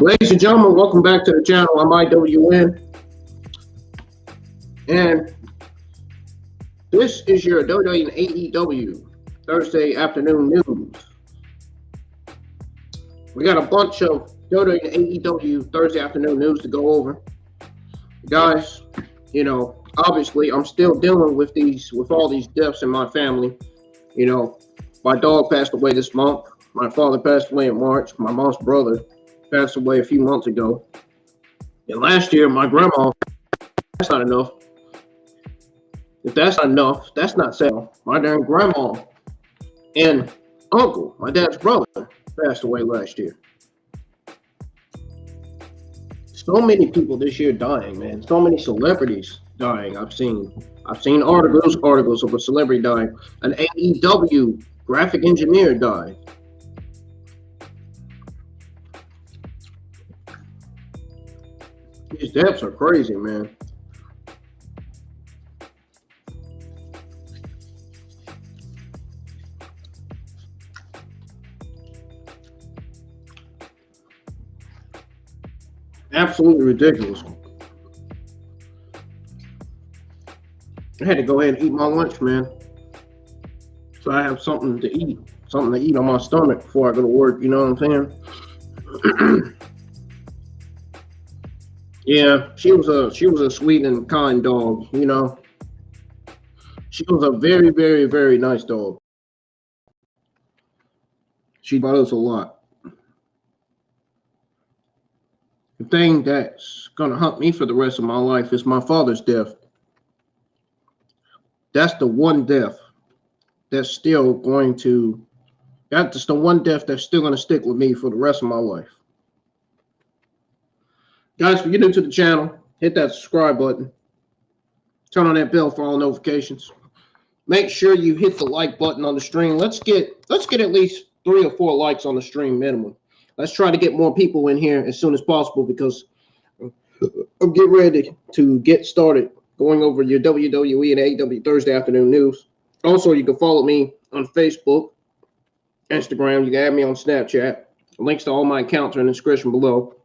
Ladies and gentlemen, welcome back to the channel. I'm IWN. And this is your WWE AEW Thursday afternoon news. We got a bunch of WWE AEW Thursday afternoon news to go over. Guys, you know, obviously I'm still dealing with all these deaths in my family. You know, my dog passed away this month. My father passed away in March. My mom's brother passed away a few months ago. And last year, my grandma, that's not enough. If that's not enough, that's not sad. My damn grandma and uncle, my dad's brother, passed away last year. So many people this year dying, man. So many celebrities dying. I've seen articles of a celebrity dying. An AEW graphic engineer died. These deaths are crazy, man. Absolutely ridiculous. I had to go ahead and eat my lunch, man. So I have something to eat on my stomach before I go to work, you know what I'm saying? Yeah, she was a sweet and kind dog, you know. She was a very, very, very nice dog. She brought us a lot. The thing that's gonna haunt me for the rest of my life is my father's death. That's the one death that's still going to, that's the one death that's still gonna stick with me for the rest of my life. Guys, if you're new to the channel, hit that subscribe button. Turn on that bell for all notifications. Make sure you hit the like button on the stream. Let's get at least 3 or 4 likes on the stream minimum. Let's try to get more people in here as soon as possible because I'm getting ready to get started going over your WWE and AEW Thursday afternoon news. Also, you can follow me on Facebook, Instagram. You can add me on Snapchat. Links to all my accounts are in the description below.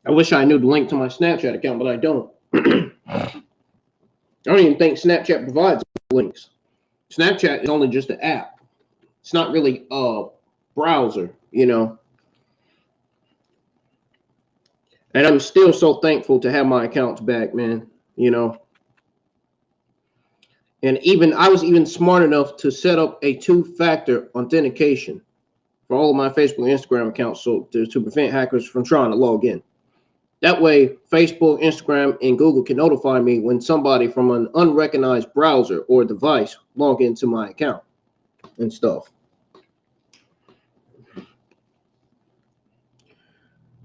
I wish I knew the link to my Snapchat account, but I don't. I don't even think Snapchat provides links. Snapchat is only just an app. It's not really a browser, you know. And I'm still so thankful to have my accounts back, man, you know. And I was even smart enough to set up a 2-factor authentication for all of my Facebook and Instagram accounts so to prevent hackers from trying to log in. That way, Facebook, Instagram, and Google can notify me when somebody from an unrecognized browser or device log into my account and stuff.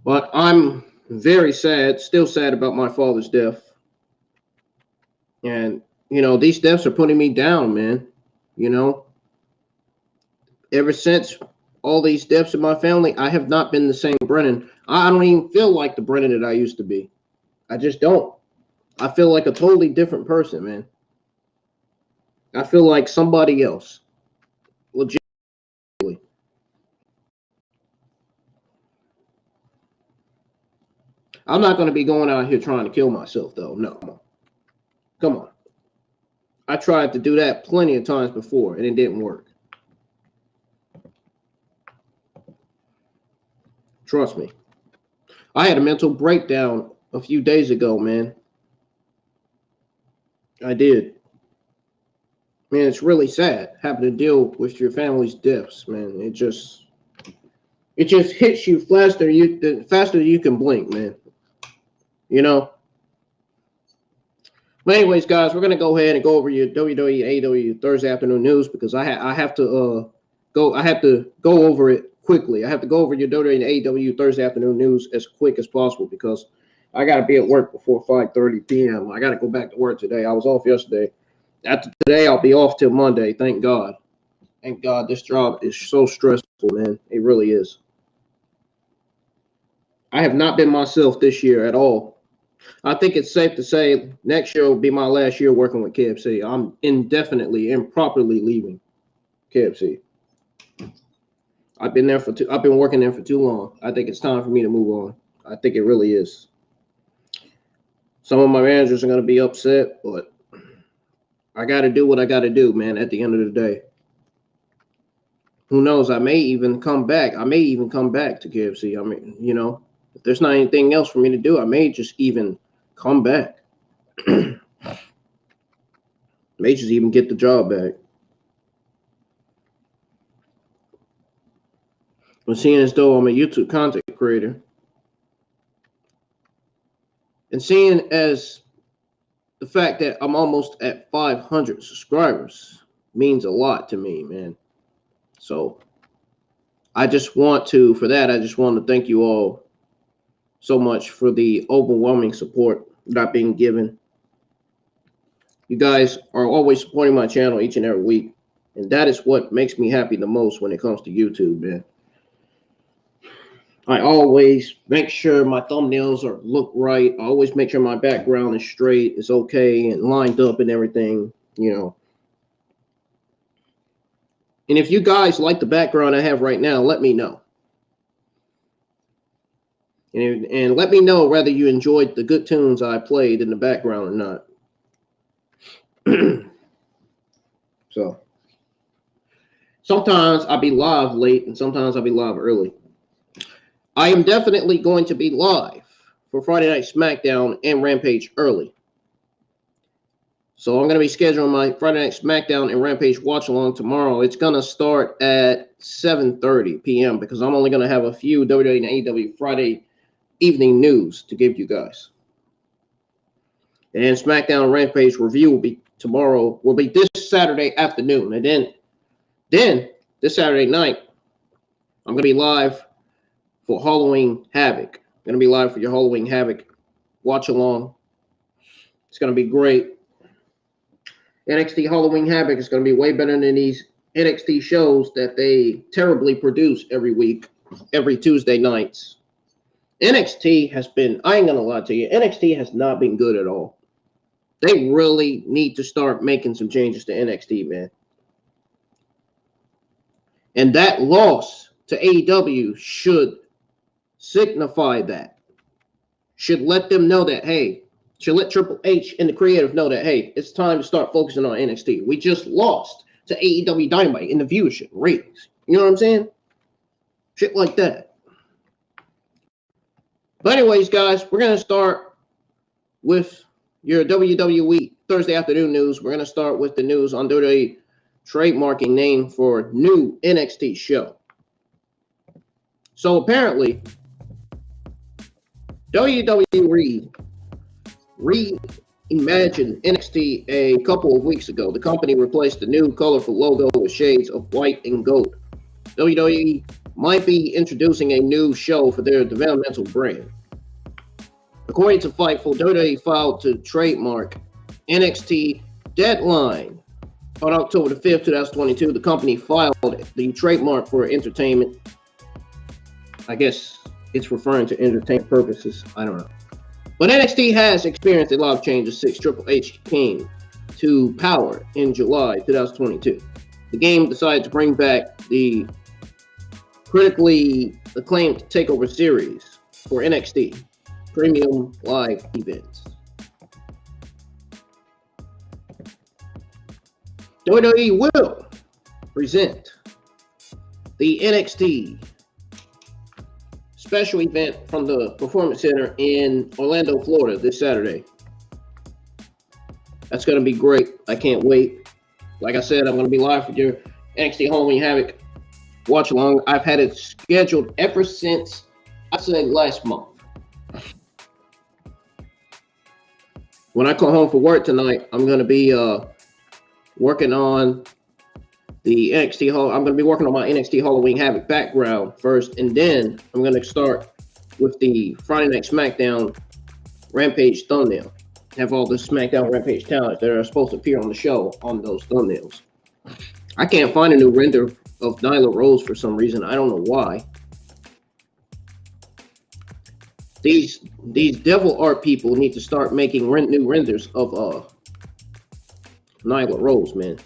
But I'm very sad, still sad about my father's death. And, you know, these deaths are putting me down, man. You know, ever since all these deaths in my family, I have not been the same Brennan. I don't even feel like the Brennan that I used to be. I just don't. I feel like a totally different person, man. I feel like somebody else. Legitimately. I'm not going to be going out here trying to kill myself, though. No. Come on. I tried to do that plenty of times before, and it didn't work. Trust me. I had a mental breakdown a few days ago, man. I did. Man, it's really sad having to deal with your family's deaths, man. It just hits you faster than you can blink, man. You know. But anyways, guys, we're gonna go ahead and go over your WWE AEW Thursday afternoon news because I have to go over it quickly. I have to go over your WWE and AEW Thursday afternoon news as quick as possible because I got to be at work before 5:30 p.m. I got to go back to work today. I was off yesterday. After today, I'll be off till Monday. Thank God. Thank God. This job is so stressful, man. It really is. I have not been myself this year at all. I think it's safe to say next year will be my last year working with KFC. I'm indefinitely, improperly leaving KFC. I've been working there for too long. I think it's time for me to move on. I think it really is. Some of my managers are going to be upset, but I got to do what I got to do, man, at the end of the day. Who knows? I may even come back. I may even come back to KFC. I mean, you know, if there's not anything else for me to do, I may just even come back. May just even get the job back. But seeing as though I'm a YouTube content creator, and seeing as the fact that I'm almost at 500 subscribers means a lot to me, man. So I just want to thank you all so much for the overwhelming support that I've been given. You guys are always supporting my channel each and every week, and that is what makes me happy the most when it comes to YouTube, man. I always make sure my thumbnails look right. I always make sure my background is straight, is okay, and lined up and everything, you know. And if you guys like the background I have right now, let me know. And let me know whether you enjoyed the good tunes I played in the background or not. So sometimes I'll be live late and sometimes I'll be live early. I am definitely going to be live for Friday Night SmackDown and Rampage early. So I'm going to be scheduling my Friday Night SmackDown and Rampage watch along tomorrow. It's going to start at 7:30 p.m. because I'm only going to have a few WWE and AEW Friday evening news to give you guys. And SmackDown and Rampage review will be tomorrow, will be this Saturday afternoon. And then this Saturday night, I'm going to be live for Halloween Havoc. I'm going to be live for your Halloween Havoc watch along. It's going to be great. NXT Halloween Havoc is going to be way better than these NXT shows that they terribly produce every week, every Tuesday nights. NXT has been, I ain't going to lie to you, NXT has not been good at all. They really need to start making some changes to NXT, man. And that loss to AEW should signify that. Should let them know that, hey, should let Triple H and the creative know that, hey, it's time to start focusing on NXT. We just lost to AEW Dynamite in the viewership ratings. You know what I'm saying? Shit like that. But anyways, guys, we're going to start with your WWE Thursday afternoon news. We're going to start with the news on WWE trademarking name for new NXT show. So apparently, WWE reimagined NXT a couple of weeks ago. The company replaced the new colorful logo with shades of white and gold. WWE might be introducing a new show for their developmental brand. According to Fightful, WWE filed to trademark NXT Deadline. On October the 5th, 2022, the company filed the trademark for entertainment. I guess it's referring to entertainment purposes. I don't know. But NXT has experienced a lot of changes since Triple H came to power in July 2022. The game decided to bring back the critically acclaimed TakeOver series for NXT Premium Live Events. WWE will present the NXT special event from the Performance Center in Orlando, Florida this Saturday. That's going to be great. I can't wait. Like I said, I'm going to be live for your NXT Halloween Havoc watch along. I've had it scheduled ever since, I'd say, last month. When I come home from work tonight, I'm going to be working on the NXT. I'm going to be working on my NXT Halloween Havoc background first, and then I'm going to start with the Friday Night SmackDown Rampage thumbnail. Have all the SmackDown Rampage talent that are supposed to appear on the show on those thumbnails. I can't find a new render of Nyla Rose for some reason. I don't know why. These devil art people need to start making new renders of Nyla Rose, man.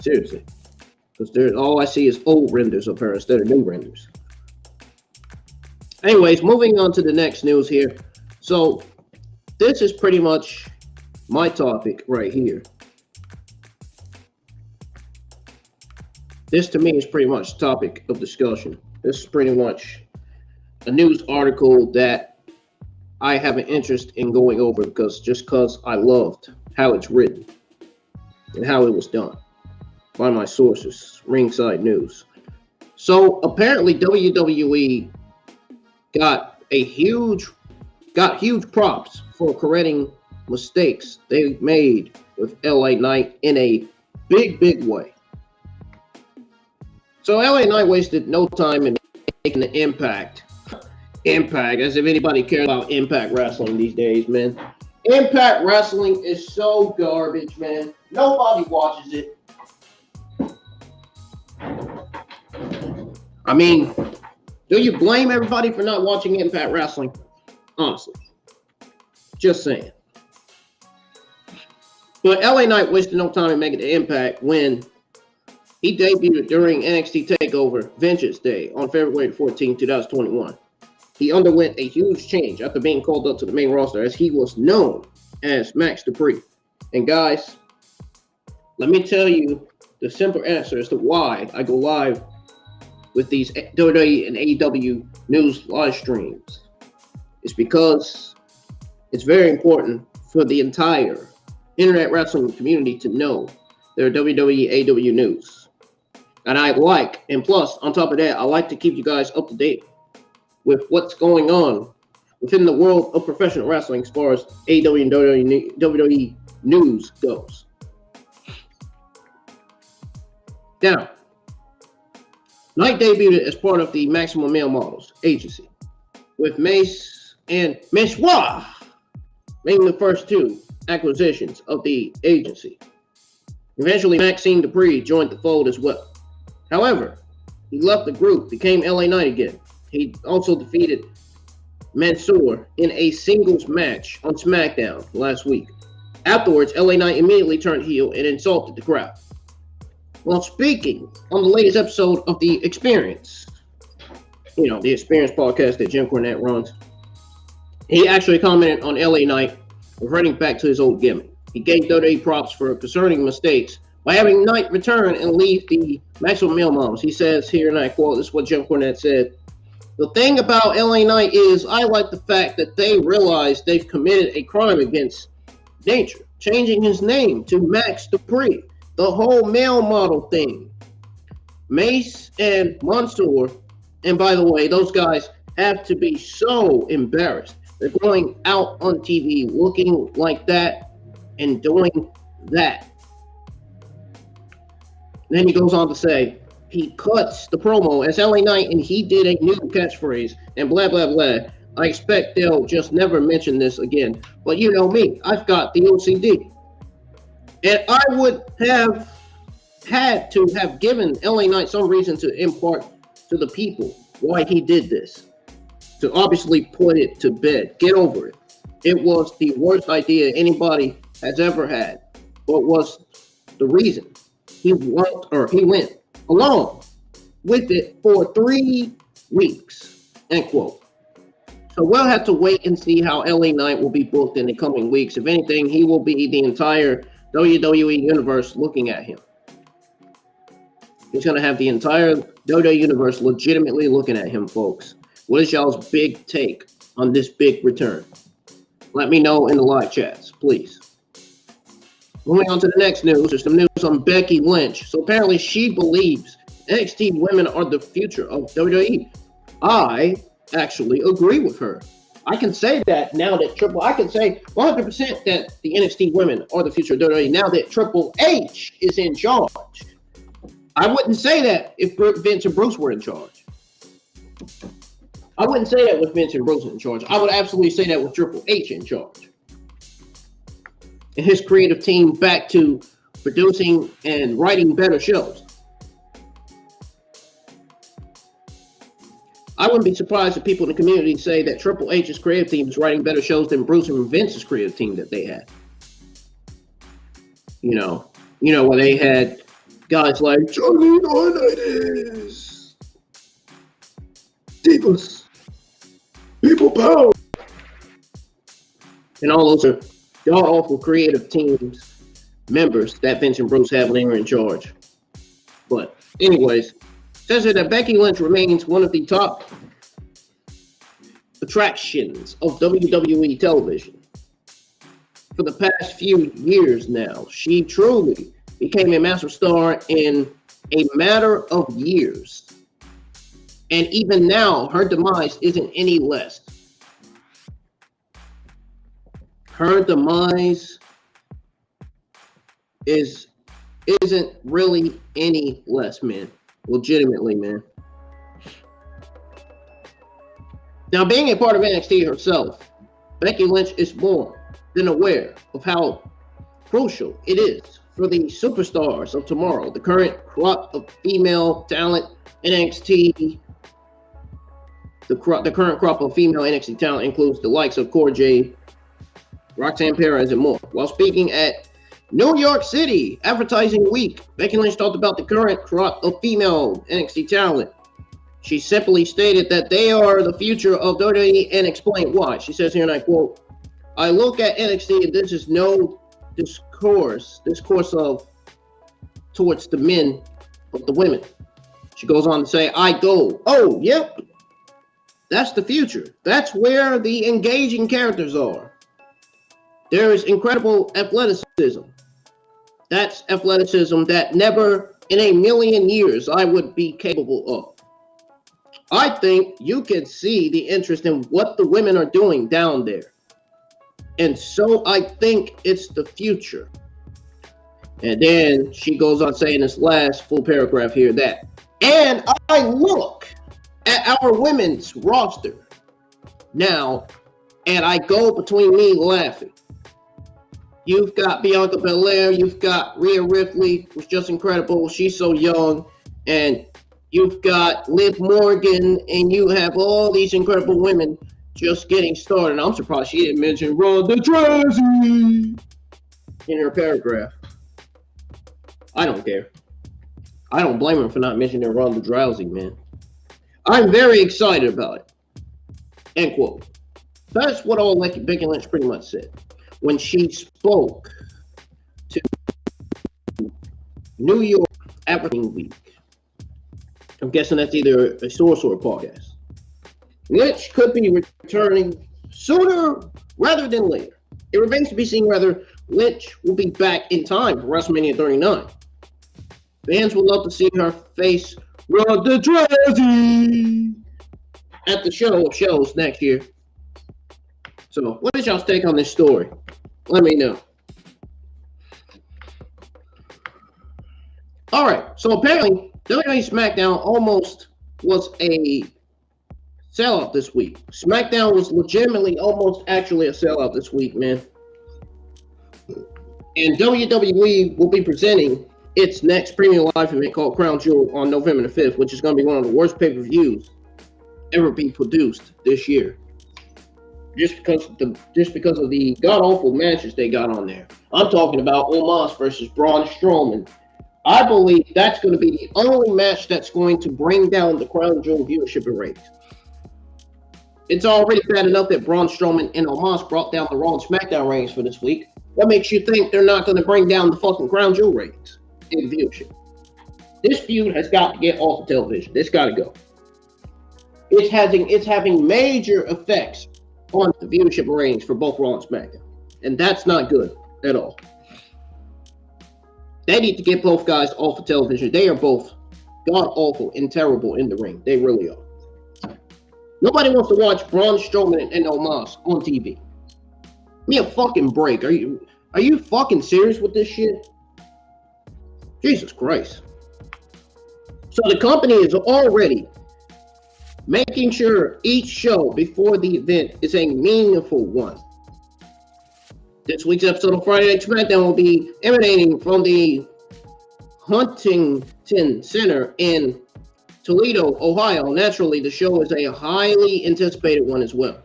Seriously. Because all I see is old renders of her instead of new renders. Anyways, moving on to the next news here. So this is pretty much my topic right here. This to me is pretty much topic of discussion. This is pretty much a news article that I have an interest in going over because I loved how it's written and how it was done by my sources, Ringside News. So apparently WWE got huge props for correcting mistakes they made with LA Knight in a big way. So LA Knight wasted no time in making the Impact, as if anybody cares about Impact Wrestling these days, man. Impact Wrestling is so garbage, man. Nobody watches it. I mean, do you blame everybody for not watching Impact Wrestling? Honestly. Just saying. But LA Knight wasted no time in making the Impact when he debuted during NXT TakeOver Vengeance Day on February 14, 2021. He underwent a huge change after being called up to the main roster, as he was known as Max Dupree. And guys, let me tell you the simple answer as to why I go live with these WWE and AEW news live streams. It's because it's very important for the entire internet wrestling community to know their WWE AEW news. And and plus, on top of that, I like to keep you guys up to date with what's going on within the world of professional wrestling as far as AEW and WWE news goes. Now, Knight debuted as part of the Maximum Male Models agency, with Mace and Meshoir making the first two acquisitions of the agency. Eventually, Maxime Dupree joined the fold as well. However, he left the group, became LA Knight again. He also defeated Mansoor in a singles match on SmackDown last week. Afterwards, LA Knight immediately turned heel and insulted the crowd. While speaking on the latest episode of The Experience, the Experience podcast that Jim Cornette runs, he actually commented on LA Knight reverting back to his old gimmick. He gave WWE props for concerning mistakes by having Knight return and leave the Maximum Male Models. He says here, and I quote, this is what Jim Cornette said: "The thing about LA Knight is I like the fact that they realize they've committed a crime against nature, changing his name to Max Dupree. The whole male model thing. Mace and Mansoor, and by the way, those guys have to be so embarrassed. They're going out on TV looking like that and doing that." Then he goes on to say, he cuts the promo as LA Knight and he did a new catchphrase and blah, blah, blah. "I expect they'll just never mention this again. But you know me, I've got the OCD. And I would have had to have given LA Knight some reason to impart to the people why he did this. To obviously put it to bed. Get over it. It was the worst idea anybody has ever had. But was the reason he went along with it for 3 weeks." End quote. So we'll have to wait and see how LA Knight will be booked in the coming weeks. If anything, he will be the entire WWE universe looking at him. He's going to have the entire WWE universe legitimately looking at him, folks. What is y'all's big take on this big return? Let me know in the live chats, please. Moving on to the next news, there's some news on Becky Lynch. So apparently she believes NXT women are the future of WWE. I actually agree with her. I can say that now that I can say 100% that the NXT women are the future of WWE now that Triple H is in charge. I wouldn't say that if Vince and Bruce were in charge. I wouldn't say that with Vince and Bruce in charge. I would absolutely say that with Triple H in charge. And his creative team back to producing and writing better shows. I wouldn't be surprised if people in the community say that Triple H's creative team is writing better shows than Bruce and Vince's creative team that they had. Where they had Guys like Johnny Ornitis, Divas, People Power, and all those are god awful creative teams members that Vince and Bruce have when they're in charge. But anyways, says here that Becky Lynch remains one of the top attractions of WWE television. For the past few years now, she truly became a massive star in a matter of years. And even now, her demise isn't any less. Her demise isn't really any less, man. Legitimately, man. Now, being a part of NXT herself, Becky Lynch is more than aware of how crucial it is for the superstars of tomorrow, the current crop of female talent NXT. The current crop of female NXT talent includes the likes of Cora Jade, Roxanne Perez, and more. While speaking at New York City Advertising Week, Becky Lynch talked about the current crop of female NXT talent. She simply stated that they are the future of WWE and explained why. She says here, and I quote, "I look at NXT and this is no discourse of towards the men, but the women." She goes on to say, "I go, oh, yep, that's the future. That's where the engaging characters are. There is incredible athleticism. That's athleticism that never in a million years I would be capable of. I think you can see the interest in what the women are doing down there. And so I think it's the future." And then she goes on saying this last full paragraph here that, "And I look at our women's roster now, and I go between me laughing. You've got Bianca Belair, you've got Rhea Ripley, who's just incredible. She's so young. And you've got Liv Morgan, and you have all these incredible women just getting started." I'm surprised she didn't mention Ronda Rousey in her paragraph. I don't care. I don't blame her for not mentioning Ronda Rousey, man. "I'm very excited about it." End quote. That's what all Becky Lynch pretty much said when she spoke to New York Advertising Week. I'm guessing that's either a source or a podcast. Lynch could be returning sooner rather than later. It remains to be seen whether Lynch will be back in time for WrestleMania 39. Fans would love to see her face Ronda Rousey at the show of shows next year. So, what is y'all's take on this story? Let me know. All right, so apparently WWE SmackDown almost was a sellout this week. SmackDown was legitimately almost actually a sellout this week, man. And WWE will be presenting its next premium live event called Crown Jewel on November the 5th, which is going to be one of the worst pay-per-views ever be produced this year. Just because of the god-awful matches they got on there. I'm talking about Omos versus Braun Strowman. I believe that's going to be the only match that's going to bring down the Crown Jewel viewership and ratings. It's already bad enough that Braun Strowman and Omos brought down the Raw and SmackDown ratings for this week. What makes you think they're not going to bring down the fucking Crown Jewel ratings and viewership? This feud has got to get off of television. It's got to go. It's having major effects on the viewership ratings for both Raw and SmackDown. And that's not good at all. They need to get both guys off of television. They are both god-awful and terrible in the ring. They really are. Nobody wants to watch Braun Strowman and Omos on TV. Give me a fucking break. Are you fucking serious with this shit? Jesus Christ. So the company is already making sure each show before the event is a meaningful one. This week's episode of Friday Night SmackDown will be emanating from the Huntington Center in Toledo, Ohio. Naturally, the show is a highly anticipated one as well.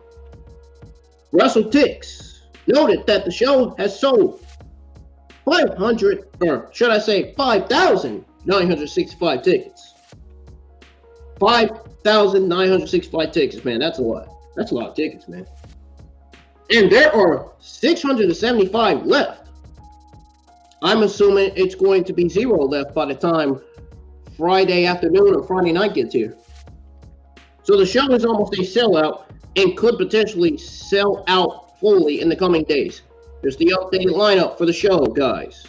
WrestleTix noted that the show has sold 5,000 5,965 tickets. 5,965 tickets, man. That's a lot. That's a lot of tickets, man. And there are 675 left. I'm assuming it's going to be 0 left by the time Friday afternoon or Friday night gets here. So the show is almost a sellout and could potentially sell out fully in the coming days. Here's the updated lineup for the show, guys.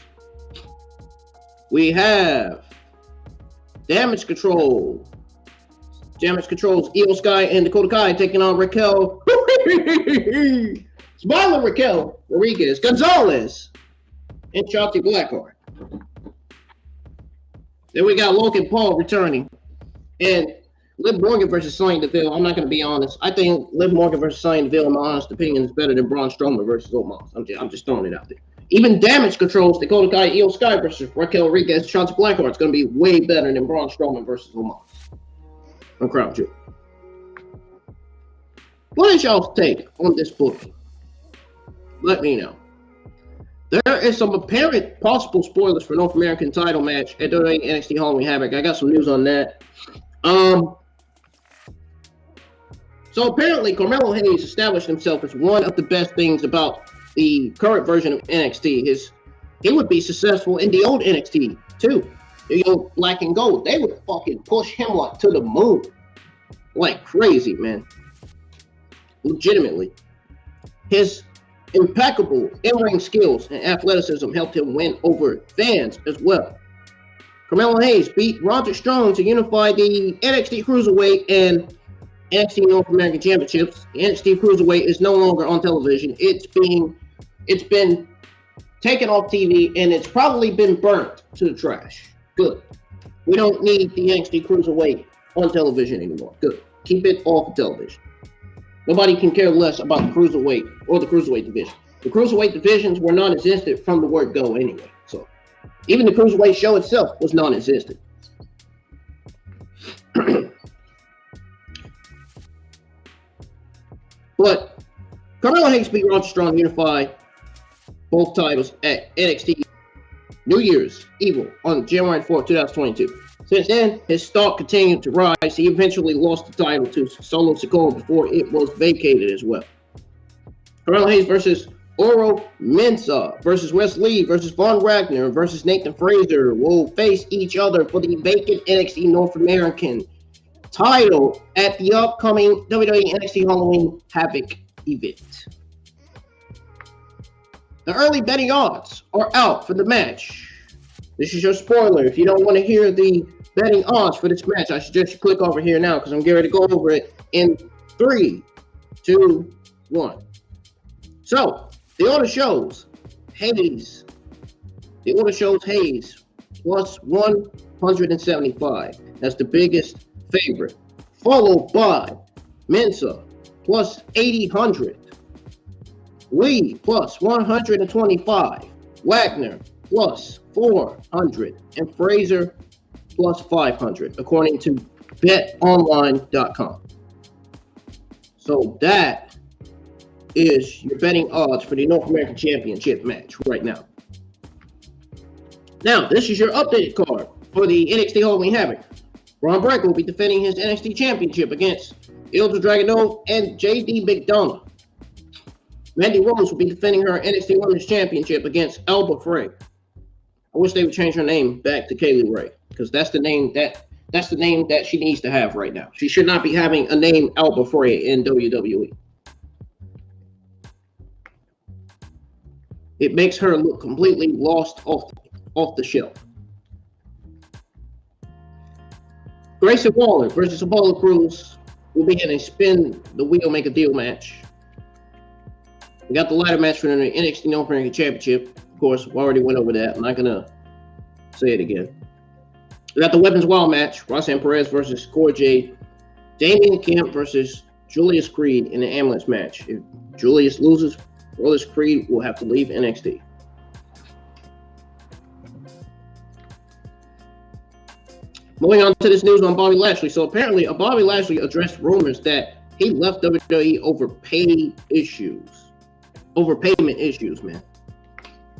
We have Damage Control's Io Sky and Dakota Kai taking on Raquel. Smiling Raquel Rodriguez Gonzalez and Shotzi Blackheart. Then we got Logan Paul returning. And Liv Morgan versus Sonya Deville. I'm not going to be honest. I think Liv Morgan versus Sonya Deville, in my honest opinion, is better than Braun Strowman versus Omos. I'm just throwing it out there. Even Damage Control's Dakota Kai, Io Sky versus Raquel Rodriguez, Shotzi Blackheart is going to be way better than Braun Strowman versus Omos on Crown Jewel. What is y'all's take on this booking? Let me know. There is some apparent possible spoilers for North American title match at WWE NXT Halloween Havoc. I got some news on that. So apparently Carmelo Hayes established himself as one of the best things about the current version of NXT. He would be successful in the old NXT too. The old black and gold. They would fucking push him like to the moon. Like crazy, man. Legitimately. His impeccable in-ring skills and athleticism helped him win over fans as well. Carmelo Hayes beat Roderick Strong to unify the NXT Cruiserweight and NXT North American Championships. The NXT Cruiserweight is no longer on television. It's been taken off TV and it's probably been burnt to the trash. Good. We don't need the NXT Cruiserweight on television anymore. Good. Keep it off of television. Nobody can care less about the Cruiserweight or the Cruiserweight division. The Cruiserweight divisions were non-existent from the word go anyway. So even the Cruiserweight show itself was non-existent. But Carmelo Hayes beat Roderick Strong to unify both titles at NXT New Year's Evil on January 4th, 2022. Since then, his stock continued to rise. He eventually lost the title to Solo Sikoa before it was vacated as well. Carmelo Hayes versus Oro Mensah versus Wes Lee versus Von Wagner versus Nathan Frazer will face each other for the vacant NXT North American title at the upcoming WWE NXT Halloween Havoc event. The early betting odds are out for the match. This is your spoiler. If you don't want to hear the betting odds for this match, I suggest you click over here now because I'm getting ready to go over it in 3, 2, 1. So, the order shows Hayes. The order shows Hayes plus 175. That's the biggest favorite. Followed by Mensah plus 800. Lee plus 125. Wagner plus 400. And Fraser plus 500, according to betonline.com. So that is your betting odds for the North American Championship match right now. Now, this is your updated card for the NXT Halloween Havoc. Braun Breaker will be defending his NXT Championship against Ilja Dragunov and JD McDonough. Mandy Rose will be defending her NXT Women's Championship against Alba Frey. I wish they would change her name back to Kaylee Ray, because that's the name that she needs to have right now. She should not be having a name Alba Frey in WWE. It makes her look completely lost off the shelf. Grayson Waller versus Apollo Crews will be in a spin the wheel make a deal match. We got the ladder match for the NXT North American Championship. Of course, we already went over that. I'm not gonna say it again. We got the Weapons Wild match. Roxanne Perez versus Cora Jade. Damian Kemp versus Julius Creed in the ambulance match. If Julius loses, Julius Creed will have to leave NXT. Moving on to this news on Bobby Lashley. So apparently, Bobby Lashley addressed rumors that he left WWE over pay issues. Over payment issues, man.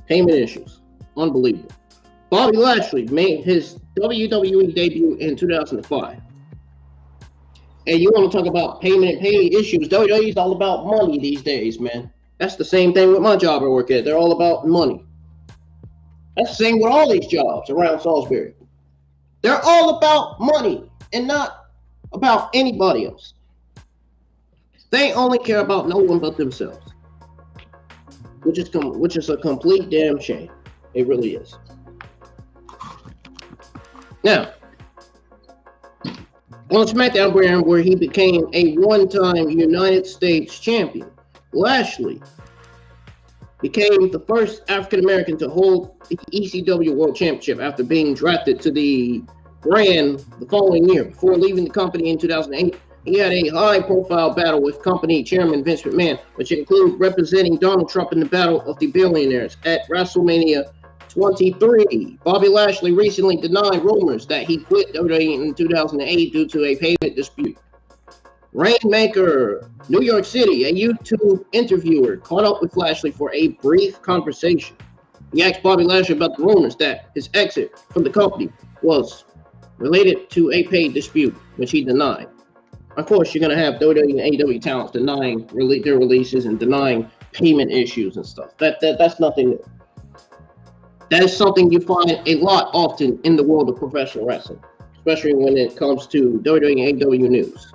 Payment issues. Unbelievable. Bobby Lashley made his WWE debut in 2005. And you want to talk about payment and pay issues. WWE is all about money these days, man. That's the same thing with my job I work at. They're all about money. That's the same with all these jobs around Salisbury. They're all about money and not about anybody else. They only care about no one but themselves, which is a complete damn shame. It really is. Now, on SmackDown brand, where he became a one-time United States champion, Lashley became the first African-American to hold the ECW World Championship after being drafted to the brand the following year. Before leaving the company in 2008, he had a high-profile battle with company chairman Vince McMahon, which included representing Donald Trump in the Battle of the Billionaires at WrestleMania 23. Bobby Lashley recently denied rumors that he quit WWE in 2008 due to a payment dispute. Rainmaker, New York City, a YouTube interviewer caught up with Lashley for a brief conversation. He asked Bobby Lashley about the rumors that his exit from the company was related to a pay dispute, which he denied. Of course, you're going to have WWE and AEW talents denying their releases and denying payment issues and stuff. That's nothing new. That is something you find a lot often in the world of professional wrestling, especially when it comes to WWE and AEW news.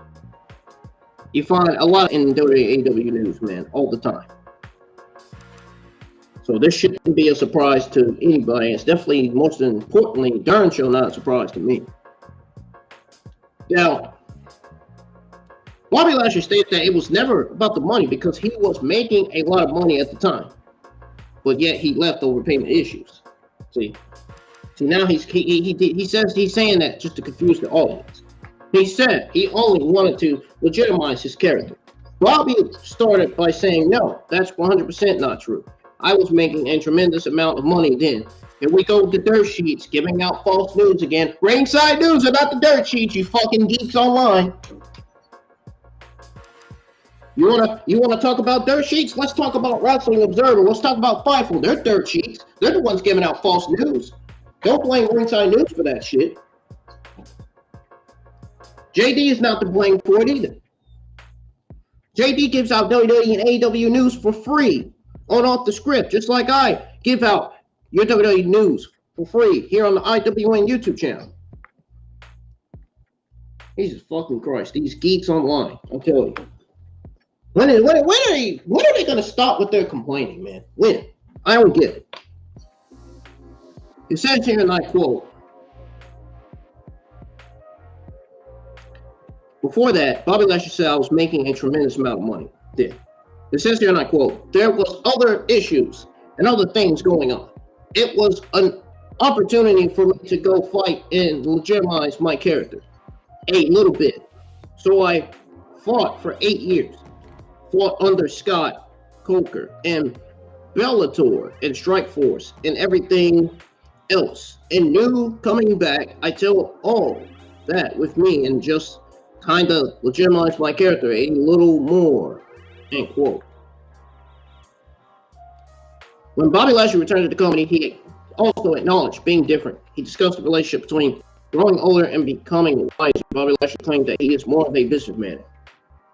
You find a lot in WWE and AEW news, man, all the time. So this shouldn't be a surprise to anybody. It's definitely, most importantly, darn sure not a surprise to me. Now, Bobby Lashley stated that it was never about the money because he was making a lot of money at the time, but yet he left over payment issues. See now he says he's saying that just to confuse the audience. He said he only wanted to legitimize his character. Bobby started by saying, no, that's 100% not true. I was making a tremendous amount of money then. Here we go with the dirt sheets, giving out false news again. Ringside news about the dirt sheets, you fucking geeks online. You wanna talk about dirt sheets? Let's talk about Wrestling Observer. Let's talk about Fightful. They're dirt sheets. They're the ones giving out false news. Don't blame Ringside News for that shit. JD is not to blame for it either. JD gives out WWE and AEW news for free on off the script, just like I give out your WWE news for free here on the IWN YouTube channel. Jesus fucking Christ, these geeks online, I'm telling you. When are they gonna stop with their complaining, man? When? I don't get it. It says here, and I quote, before that, Bobby Lashley said I was making a tremendous amount of money. It says here, and I quote, there was other issues and other things going on. It was an opportunity for me to go fight and legitimize my character a little bit. So I fought for 8 years. Fought under Scott Coker and Bellator and Strikeforce and everything else. And knew coming back, I tell all that with me and just kind of legitimize my character a little more, end quote. When Bobby Lashley returned to the company, he also acknowledged being different. He discussed the relationship between growing older and becoming wiser. Bobby Lashley claimed that he is more of a businessman.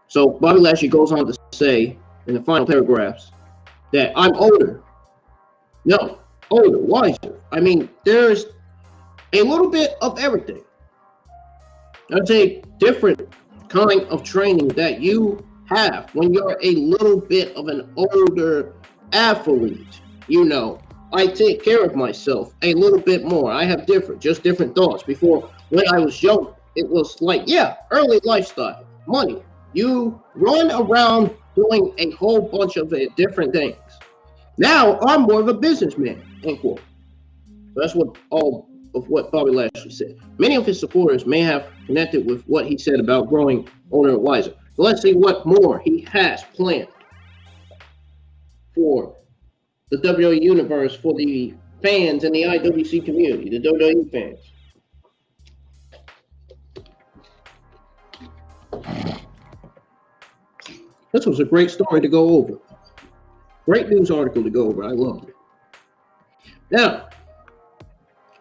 So Bobby Lashley goes on to say in the final paragraphs that I'm older. No, older, wiser. I mean, there's a little bit of everything. I'd say different kind of training that you have when you're a little bit of an older athlete. You know, I take care of myself a little bit more. I have different thoughts. Before, when I was young, it was like, yeah, early lifestyle, money. You run around doing a whole bunch of different things. Now I'm more of a businessman, end quote. That's what all of what Bobby Lashley said. Many of his supporters may have connected with what he said about growing older and wiser. So let's see what more he has planned for the WWE universe, for the fans in the IWC community, the WWE fans. This was a great story to go over. Great news article to go over. I loved it. Now,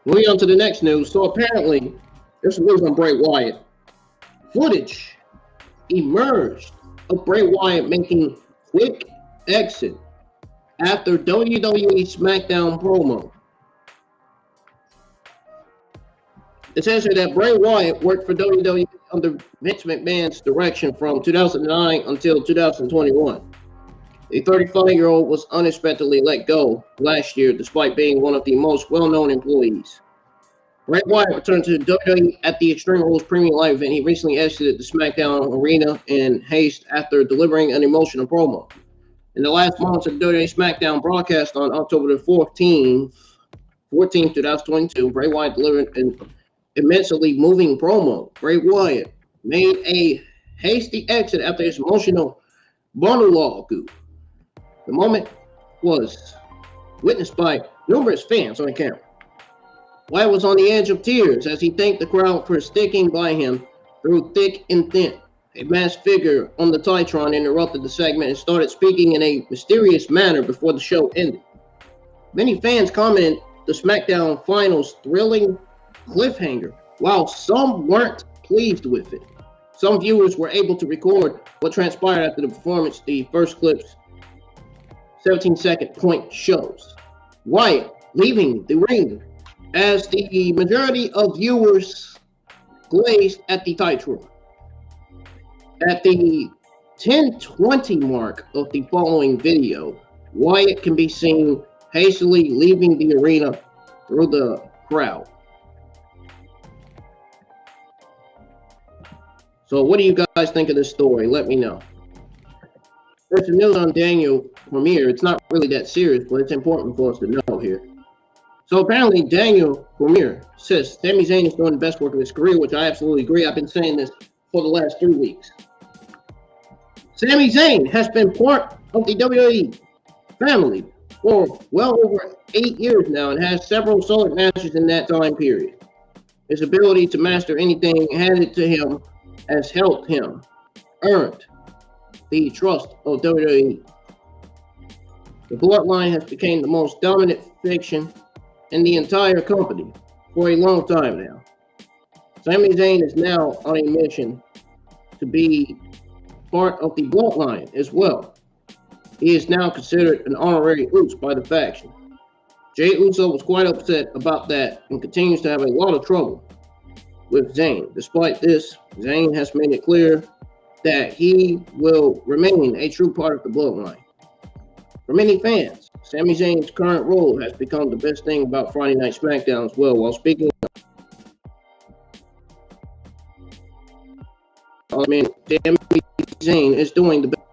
Moving on to the next news. So apparently, there's some news on Bray Wyatt. Footage emerged of Bray Wyatt making quick exit after WWE SmackDown promo. It says here that Bray Wyatt worked for WWE under Vince McMahon's direction from 2009 until 2021. The 35-year-old was unexpectedly let go last year despite being one of the most well-known employees. Bray Wyatt returned to WWE at the Extreme Rules Premium Live event. He recently exited the SmackDown arena in haste after delivering an emotional promo. In the last moments of the WWE SmackDown broadcast on October the 14th, 2022, Bray Wyatt delivered an immensely moving promo. Bray Wyatt made a hasty exit after his emotional monologue. The moment was witnessed by numerous fans on the camera. Wyatt was on the edge of tears as he thanked the crowd for sticking by him through thick and thin. A masked figure on the Titron interrupted the segment and started speaking in a mysterious manner before the show ended. Many fans commented the SmackDown Finals thrilling cliffhanger, while some weren't pleased with it. Some viewers were able to record what transpired after the performance. The first clip's 17-second point shows Wyatt leaving the ring as the majority of viewers glazed at the Titron. At the 10:20 mark of the following video, Wyatt can be seen hastily leaving the arena through the crowd. So what do you guys think of this story? Let me know. There's some news on Daniel Cormier. It's not really that serious, but it's important for us to know here. So apparently Daniel Cormier says Sami Zayn is doing the best work of his career, which I absolutely agree. I've been saying this for the last 3 weeks. Sami Zayn has been part of the WWE family for well over 8 years now and has several solid matches in that time period. His ability to master anything handed to him has helped him earn the trust of WWE. The Bloodline has become the most dominant faction in the entire company for a long time now. Sami Zayn is now on a mission to be part of the Bloodline as well. He is now considered an honorary Uso by the faction. Jey Uso was quite upset about that and continues to have a lot of trouble with Zayn. Despite this, Zayn has made it clear that he will remain a true part of the Bloodline. For many fans, Sami Zayn's current role has become the best thing about Friday Night SmackDown as well. While speaking Sami Zayn is doing the best.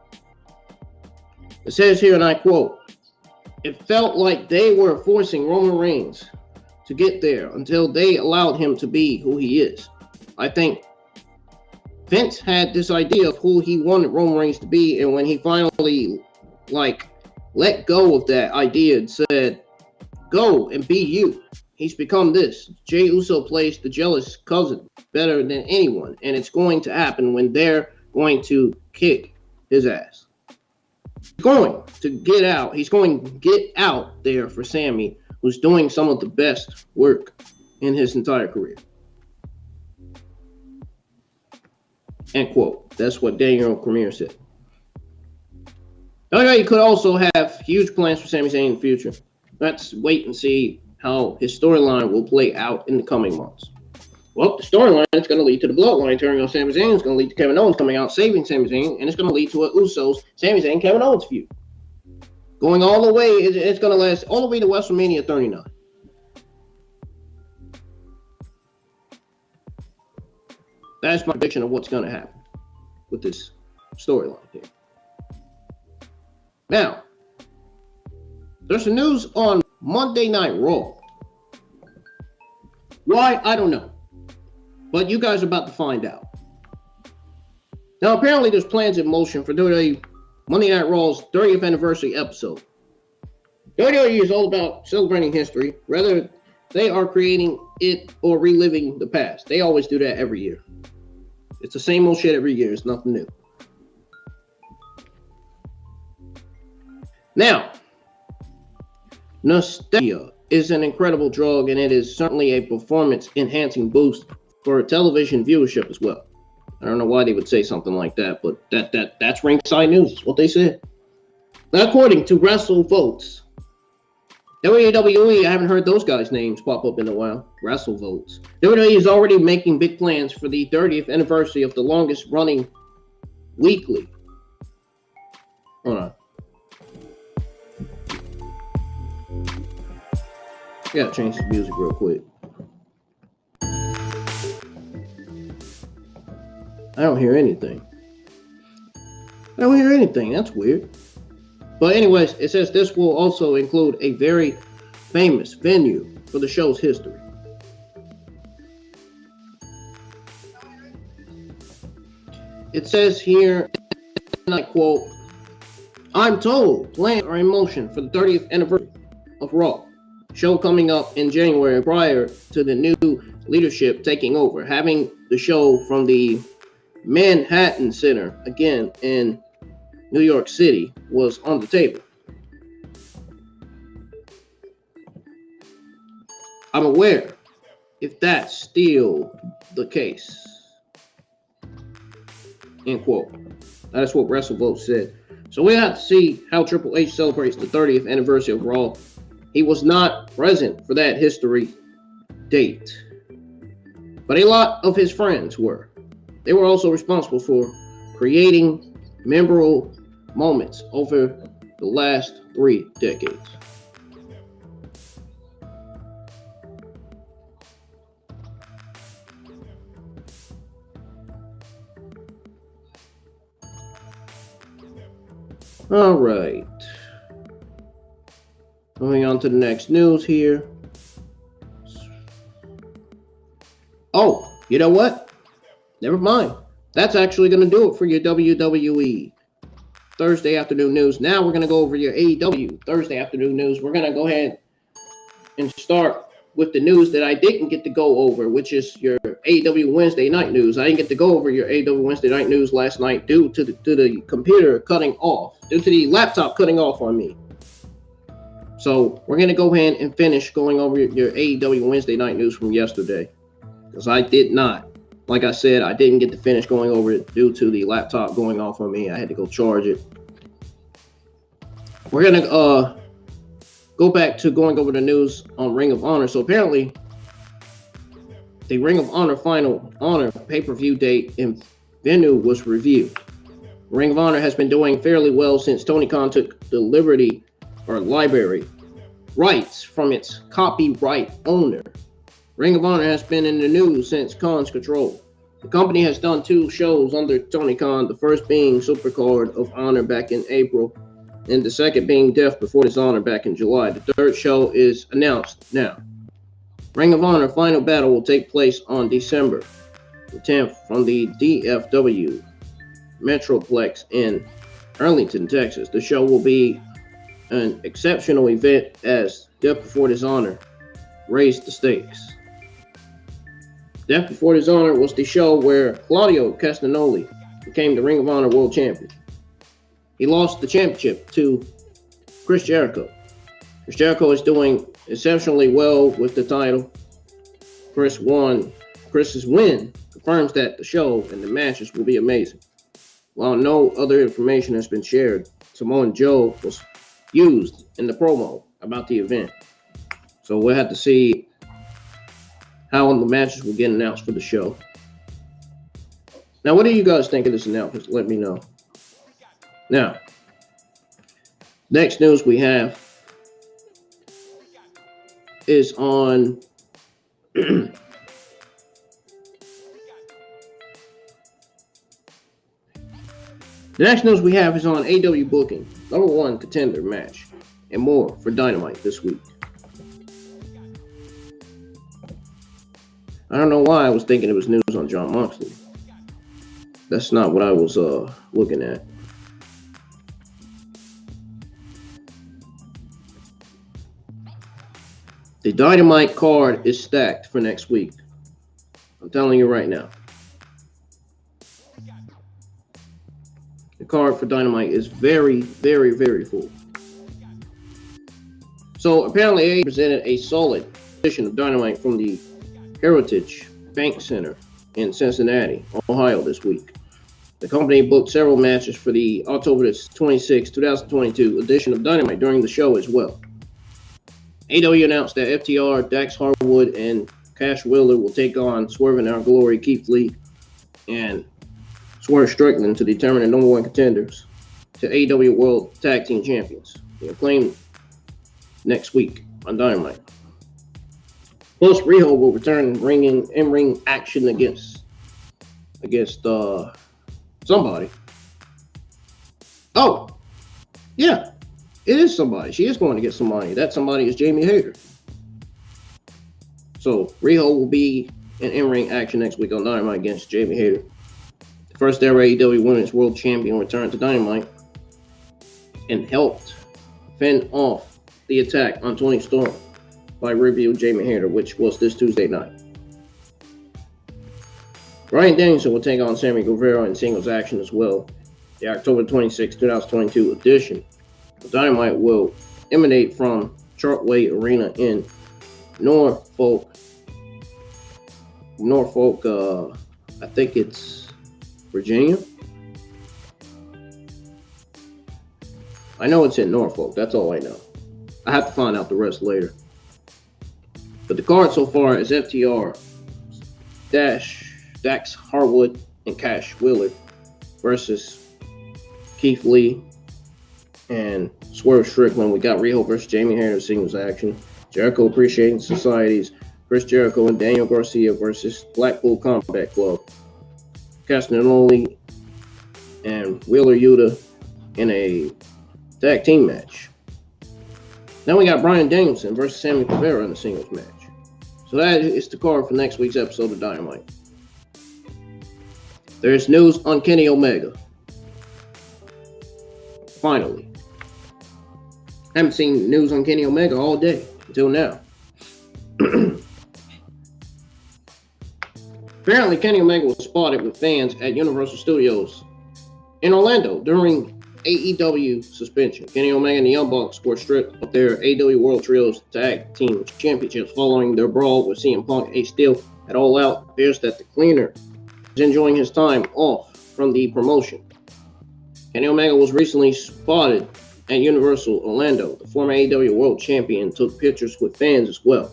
It says here, and I quote, "It felt like they were forcing Roman Reigns to get there until they allowed him to be who he is. I think Vince had this idea of who he wanted Roman Reigns to be, and when he finally let go of that idea and said, go and be you, he's become this. Jey Uso plays the jealous cousin better than anyone, and it's going to happen when they're going to kick his ass. He's going to get out. He's going to get out there for Sami, who's doing some of the best work in his entire career." End quote. That's what Daniel Cormier said. WWE could also have huge plans for Sami Zayn in the future. Let's wait and see how his storyline will play out in the coming months. Well, the storyline is going to lead to the Bloodline turning on Sami Zayn. It's going to lead to Kevin Owens coming out saving Sami Zayn, and it's going to lead to a Usos, Sami Zayn, Kevin Owens feud. Going all the way, it's going to last all the way to WrestleMania 39. That's my prediction of what's going to happen with this storyline here. Now, there's some news on Monday Night Raw. Why? I don't know. But you guys are about to find out. Now, apparently there's plans in motion for WWE Monday Night Raw's 30th anniversary episode. WWE is all about celebrating history. Whether they are creating it or reliving the past. They always do that every year. It's the same old shit every year. It's nothing new. Now, nostalgia is an incredible drug, and it is certainly a performance-enhancing boost for television viewership as well. I don't know why they would say something like that, but that's ringside news. That's what they said. According to WrestleVotes, WWE, I haven't heard those guys' names pop up in a while. WrestleVotes. WWE is already making big plans for the 30th anniversary of the longest running weekly. Hold on. I gotta change the music real quick. I don't hear anything. That's weird. But anyways, it says this will also include a very famous venue for the show's history. It says here, and I quote, "I'm told plans are in motion for the 30th anniversary of Raw. Show coming up in January prior to the new leadership taking over. Having the show from the Manhattan Center again in New York City was on the table. I'm aware if that's still the case." End quote. That's what WrestleVotes said. So we have to see how Triple H celebrates the 30th anniversary of Raw. He was not present for that history date, but a lot of his friends were. They were also responsible for creating memorable moments over the last 3 decades. All right. Moving on to the next news here. Oh, you know what? Never mind. That's actually going to do it for your WWE Thursday afternoon news. Now we're going to go over your AEW Thursday afternoon news. We're going to go ahead and start with the news that I didn't get to go over, which is your AEW Wednesday night news. I didn't get to go over your AEW Wednesday night news last night due to the computer cutting off, due to the laptop cutting off on me. So we're going to go ahead and finish going over your AEW Wednesday night news from yesterday, because I did not. Like I said, I didn't get to finish going over it due to the laptop going off on me. I had to go charge it. We're going to go back to going over the news on Ring of Honor. So apparently, the Ring of Honor Final Honor pay-per-view date and venue was reviewed. Ring of Honor has been doing fairly well since Tony Khan took the library rights from its copyright owner. Ring of Honor has been in the news since Khan's control. The company has done 2 shows under Tony Khan, the first being Supercard of Honor back in April, and the second being Death Before Dishonor back in July. The third show is announced now. Ring of Honor Final Battle will take place on December the 10th from the DFW Metroplex in Arlington, Texas. The show will be an exceptional event as Death Before Dishonor raised the stakes. Death Before Dishonor was the show where Claudio Castagnoli became the Ring of Honor World Champion. He lost the championship to Chris Jericho. Chris Jericho is doing exceptionally well with the title. Chris's win confirms that the show and the matches will be amazing. While no other information has been shared, Samoa Joe was used in the promo about the event. So we'll have to see how the matches will get announced for the show. Now, what do you guys think of this announcement? Let me know. Now, next news we have is on the next news we have is on AEW booking, #1 contender match, and more for Dynamite this week. I don't know why I was thinking it was news on Jon Moxley. That's not what I was looking at. The Dynamite card is stacked for next week. I'm telling you right now. The card for Dynamite is very, very, very full. So apparently they presented a solid edition of Dynamite from the Heritage Bank Center in Cincinnati, Ohio this week. The company booked several matches for the October 26, 2022 edition of Dynamite during the show as well. AEW announced that FTR, Dax Harwood, and Cash Wheeler will take on Swerve in Our Glory, Keith Lee, and Swerve Strickland to determine the number one contenders to AEW World Tag Team Champions. The Acclaimed next week on Dynamite. Plus, Riho will return in-ring action against somebody. Oh, yeah, it is somebody. She is going to get somebody. That somebody is Jamie Hayter. So Riho will be in ring action next week on Dynamite against Jamie Hayter. The first ever AEW Women's World Champion returned to Dynamite and helped fend off the attack on Toni Storm by review Jamie Hayter, which was this Tuesday night. Bryan Danielson will take on Sammy Guevara in singles action as well. The October 26, 2022 edition of Dynamite will emanate from Chartway Arena in Norfolk, I think it's Virginia. I know it's in Norfolk, that's all I know. I have to find out the rest later. But the card so far is FTR, Dax Harwood, and Cash Wheeler versus Keith Lee and Swerve Strickland. We got Riho versus Jamie Hayter singles action. Jericho Appreciation Society's Chris Jericho and Daniel Garcia versus Blackpool Combat Club. Castagnoli and Wheeler Yuta in a tag team match. Then we got Bryan Danielson versus Sammy Guevara in the singles match. So that is the card for next week's episode of Dynamite. There's news on Kenny Omega. Finally. I haven't seen news on Kenny Omega all day until now. Apparently, Kenny Omega was spotted with fans at Universal Studios in Orlando during AEW suspension. Kenny Omega and the Young Bucks were stripped of their AEW World Trios Tag Team Championships following their brawl with CM Punk. Ace Steel at All Out. Appears that the Cleaner is enjoying his time off from the promotion. Kenny Omega was recently spotted at Universal Orlando. The former AEW World Champion took pictures with fans as well.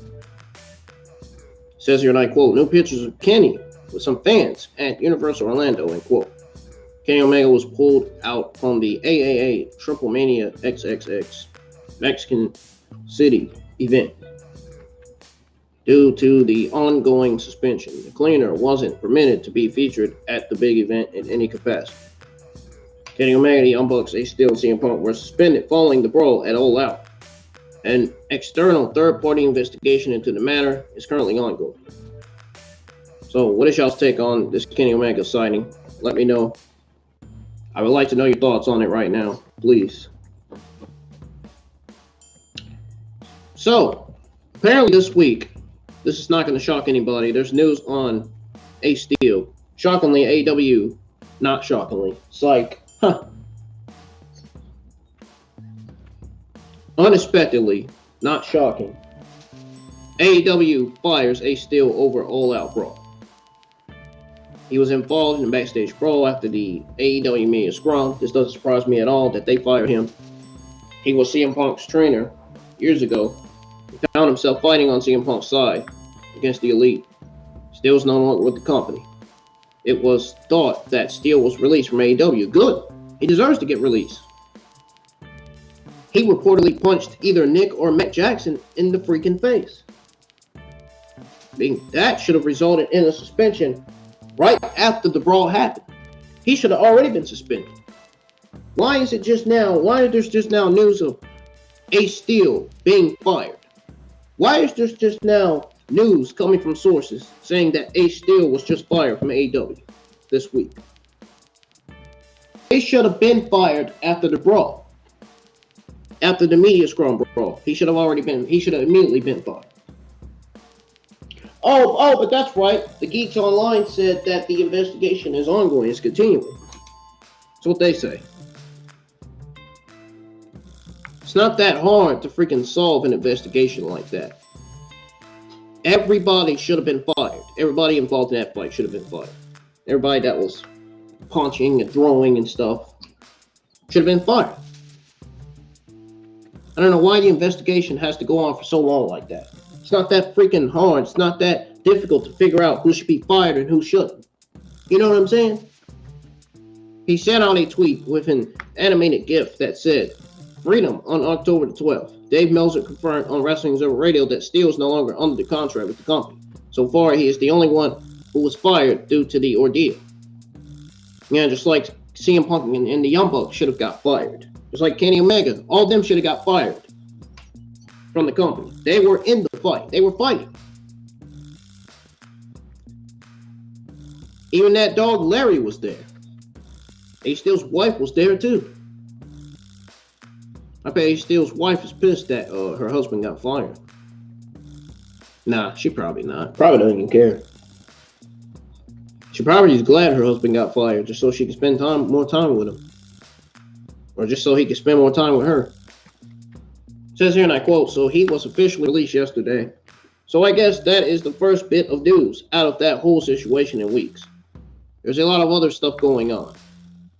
It says here, and I quote, "New pictures of Kenny with some fans at Universal Orlando," end quote. Kenny Omega was pulled out from the AAA Triple Mania XXX Mexican City event due to the ongoing suspension. The Cleaner wasn't permitted to be featured at the big event in any capacity. Kenny Omega, the Young Bucks, Ace Steel, and CM Punk were suspended following the brawl at All Out. An external third-party investigation into the matter is currently ongoing. So, what is y'all's take on this Kenny Omega sighting? Let me know. I would like to know your thoughts on it right now, please. So, apparently this week, this is not going to shock anybody. There's news on Ace Steel. Shockingly, AEW, not shockingly, psych. Unexpectedly, not shocking, AEW fires Ace Steel over All Out Brawl. He was involved in a backstage brawl after the AEW Mania Scrum. This doesn't surprise me at all that they fired him. He was CM Punk's trainer years ago. He found himself fighting on CM Punk's side against the Elite. Steel is no longer with the company. It was thought that Steel was released from AEW. Good. He deserves to get released. He reportedly punched either Nick or Matt Jackson in the freaking face. That should have resulted in a suspension right after the brawl happened. He should have already been suspended. Why is it just now? Why is there just now news of Ace Steel being fired? Why is there just now news coming from sources saying that Ace Steel was just fired from AEW this week? He should have been fired after the brawl. After the media scrum brawl. He should have immediately been fired. Oh, but that's right. The Geeks Online said that the investigation is ongoing. It's continuing. That's what they say. It's not that hard to freaking solve an investigation like that. Everybody should have been fired. Everybody involved in that fight should have been fired. Everybody that was punching and throwing and stuff should have been fired. I don't know why the investigation has to go on for so long like that. It's not that freaking hard. It's not that difficult to figure out who should be fired and who shouldn't. You know what I'm saying? He sent out a tweet with an animated GIF that said, "Freedom on October the 12th. Dave Meltzer confirmed on Wrestling Observer Radio that Steele is no longer under the contract with the company. So far, he is the only one who was fired due to the ordeal." Yeah, just like CM Punk and the Young Bucks should have got fired. Just like Kenny Omega, all of them should have got fired from the company. They were in the fight. They were fighting. Even that dog Larry was there. Ace Steel's wife was there too. I bet Ace Steel's wife is pissed that her husband got fired. Nah, she probably not. Probably doesn't even care. She probably is glad her husband got fired just so she can spend more time with him. Or just so he can spend more time with her. It says here, and I quote, "So he was officially released yesterday." So I guess that is the first bit of news out of that whole situation in weeks. There's a lot of other stuff going on.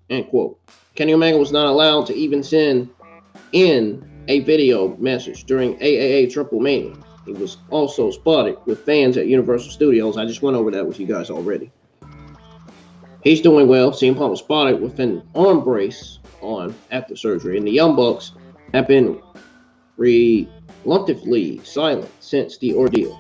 End quote. Kenny Omega was not allowed to even send in a video message during AAA Triple Mania. He was also spotted with fans at Universal Studios. I just went over that with you guys already. He's doing well. CM Punk was spotted with an arm brace on after surgery, and the Young Bucks have been reluctantly silent since the ordeal.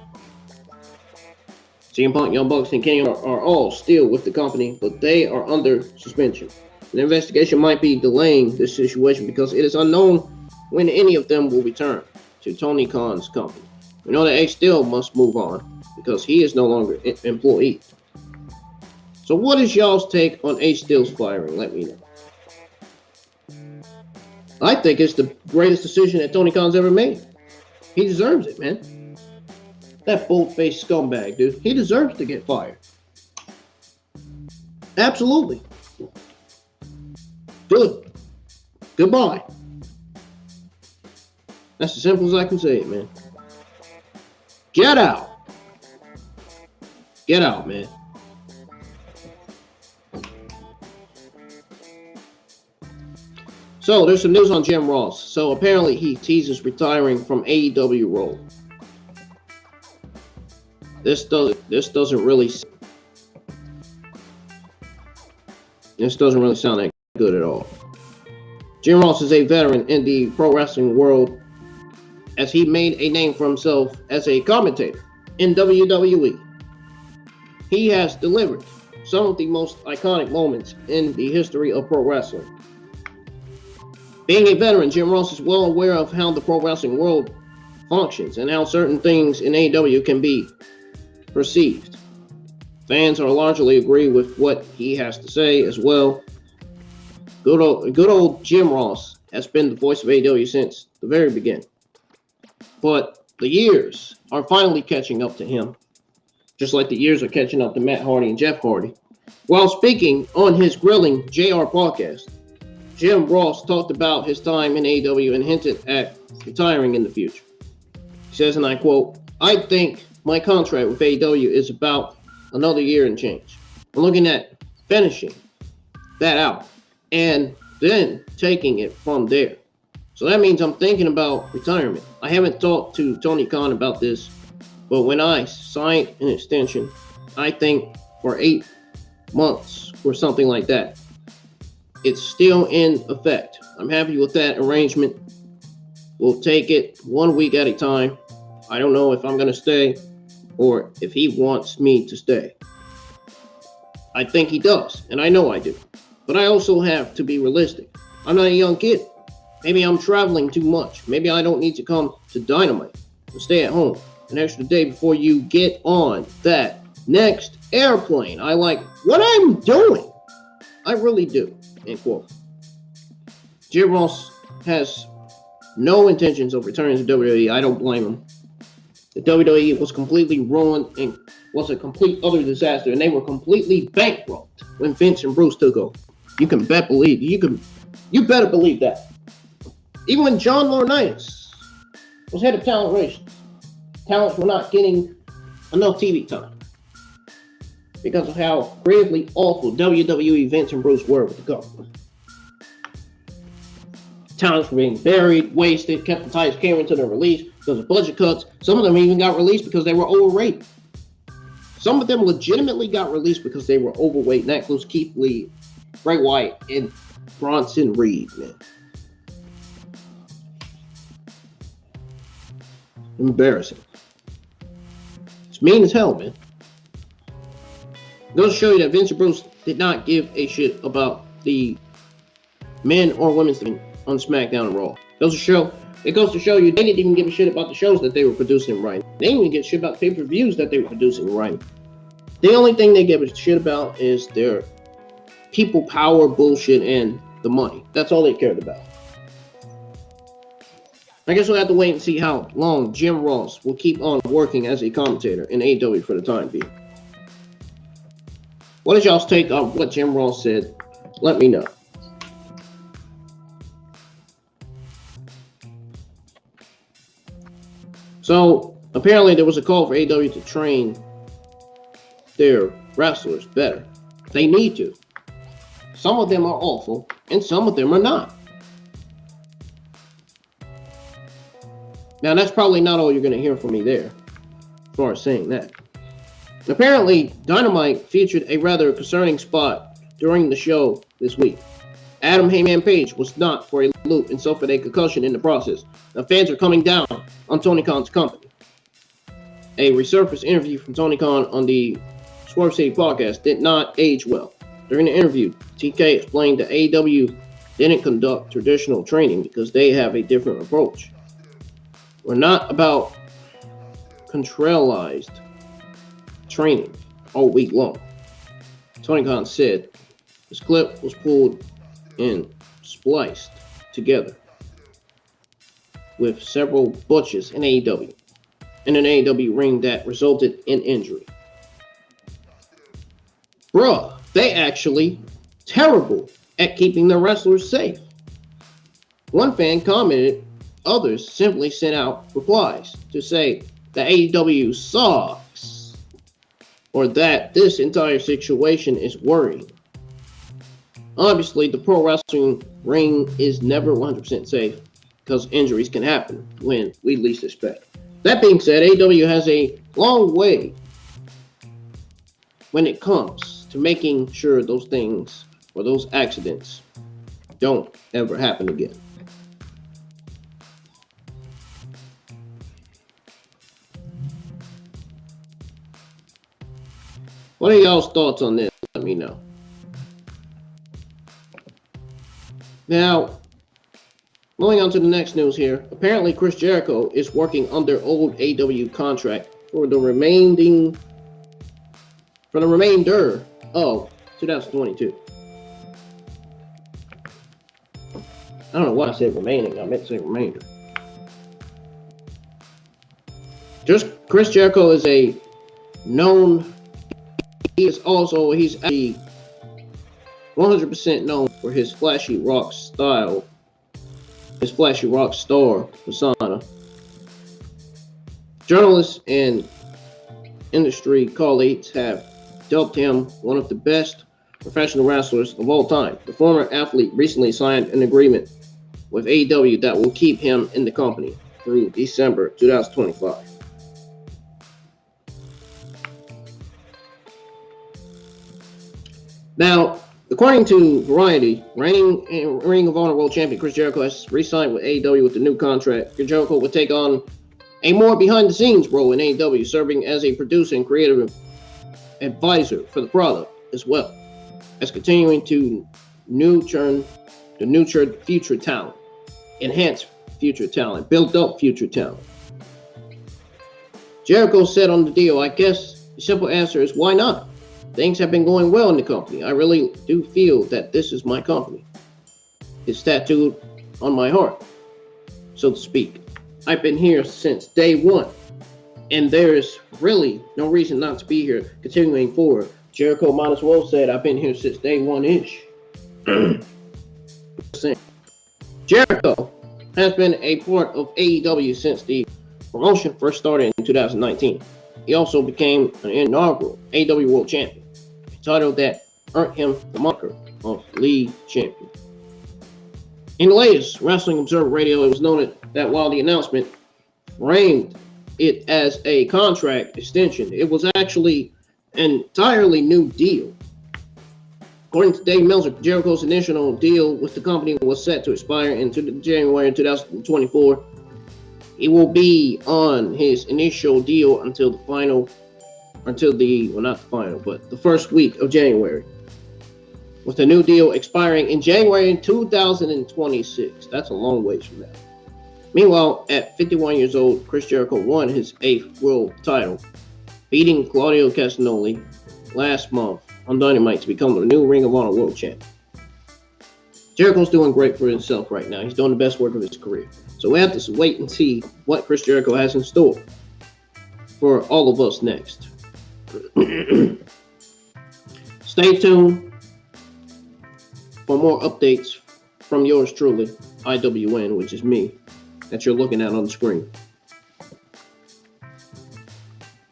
CM Punk, Young Bucks, and Kenny are all still with the company, but they are under suspension. An investigation might be delaying this situation because it is unknown when any of them will return to Tony Khan's company. We know that Ace Steel must move on because he is no longer an employee. So what is y'all's take on Ace Steel's firing? Let me know. I think it's the greatest decision that Tony Khan's ever made. He deserves it, man. That bold-faced scumbag, dude. He deserves to get fired. Absolutely. Good. Goodbye. That's as simple as I can say it, man. Get out. Get out, man. So, there's some news on Jim Ross. So, apparently he teases retiring from AEW role. This doesn't really sound that good at all. Jim Ross is a veteran in the pro wrestling world as he made a name for himself as a commentator in WWE. He has delivered some of the most iconic moments in the history of pro wrestling. Being a veteran, Jim Ross is well aware of how the pro wrestling world functions and how certain things in AEW can be perceived. Fans are largely agree with what he has to say as well. Good old Jim Ross has been the voice of AEW since the very beginning. But the years are finally catching up to him, just like the years are catching up to Matt Hardy and Jeff Hardy. While speaking on his Grilling JR podcast, Jim Ross talked about his time in AEW and hinted at retiring in the future. He says, and I quote, "I think my contract with AEW is about another year and change. I'm looking at finishing that out and then taking it from there. So that means I'm thinking about retirement. I haven't talked to Tony Khan about this, but when I signed an extension, I think for 8 months or something like that, it's still in effect. I'm happy with that arrangement. We'll take it 1 week at a time. I don't know if I'm going to stay or if he wants me to stay. I think he does, and I know I do. But I also have to be realistic. I'm not a young kid. Maybe I'm traveling too much. Maybe I don't need to come to Dynamite and stay at home an extra day before you get on that next airplane. I like what I'm doing. I really do." End quote. Jim Ross has no intentions of returning to WWE. I don't blame him. The WWE was completely ruined and was a complete utter disaster, and they were completely bankrupt when Vince and Bruce took over. You better believe that. Even when John Laurinaitis was head of talent relations, talents were not getting enough TV time because of how creatively awful WWE Vince and Bruce were with the company. Talents were being buried, wasted, kept the titles catering to their release because of budget cuts. Some of them even got released because they were overrated. Some of them legitimately got released because they were overweight, and that includes Keith Lee, Bray Wyatt, and Bronson Reed, man. Embarrassing. It's mean as hell, man. It goes to show you that Vince and Bruce did not give a shit about the men or women's division on SmackDown and Raw. It goes to show you they didn't even give a shit about the shows that they were producing and writing. They didn't even give a shit about the pay-per-views that they were producing and writing. The only thing they give a shit about is their people power bullshit and the money. That's all they cared about. I guess we'll have to wait and see how long Jim Ross will keep on working as a commentator in AEW for the time being. What is y'all's take on what Jim Ross said? Let me know. So, apparently there was a call for AEW to train their wrestlers better. They need to. Some of them are awful, and some of them are not. Now, that's probably not all you're going to hear from me there, as far as saying that. Apparently, Dynamite featured a rather concerning spot during the show this week. Adam Heyman Page was knocked for a loop and suffered a concussion in the process. Now, fans are coming down on Tony Khan's company. A resurfaced interview from Tony Khan on the Swerve City podcast did not age well. During the interview, TK explained that AEW didn't conduct traditional training because they have a different approach. We're not about contractualized training all week long. Tony Khan said this clip was pulled and spliced together with several botches in AEW in an AEW ring that resulted in injury. Bruh, they actually terrible at keeping their wrestlers safe. One fan commented, others simply sent out replies to say that AEW sucks or that this entire situation is worrying. Obviously, the pro wrestling ring is never 100% safe because injuries can happen when we least expect. That being said, AEW has a long way when it comes to making sure those things or those accidents don't ever happen again. What are y'all's thoughts on this? Let me know. Now, moving on to the next news here. Apparently, Chris Jericho is working under old AEW contract for the remainder of 2022. I don't know why I said remaining. I meant to say remainder. Just Chris Jericho is a known. He's actually 100% known for his flashy rock style, his flashy rock star persona. Journalists and industry colleagues have dubbed him one of the best professional wrestlers of all time. The former athlete recently signed an agreement with AEW that will keep him in the company through December 2025. Now, according to Variety, reigning Ring of Honor World Champion Chris Jericho has re-signed with AEW with the new contract. Chris Jericho will take on a more behind-the-scenes role in AEW, serving as a producer and creative advisor for the product, as well as continuing to nurture future talent, enhance future talent, build up future talent. Jericho said on the deal, I guess the simple answer is why not? Things have been going well in the company. I really do feel that this is my company. It's tattooed on my heart, so to speak. I've been here since day one, and there's really no reason not to be here continuing forward. Jericho might as well said, I've been here since day one-ish. Jericho has been a part of AEW since the promotion first started in 2019. He also became an inaugural AEW World Champion, a title that earned him the moniker of League Champion. In the latest Wrestling Observer Radio, it was noted that while the announcement framed it as a contract extension, it was actually an entirely new deal. According to Dave Meltzer, Jericho's initial deal with the company was set to expire in January 2024. He will be on his initial deal until the first week of January, with the new deal expiring in January 2026. That's a long ways from now. Meanwhile, at 51 years old, Chris Jericho won his 8th world title, beating Claudio Castagnoli last month on Dynamite to become the new Ring of Honor World Champion. Jericho's doing great for himself right now. He's doing the best work of his career. So we have to wait and see what Chris Jericho has in store for all of us next. Stay tuned for more updates from yours truly, IWN, which is me, that you're looking at on the screen.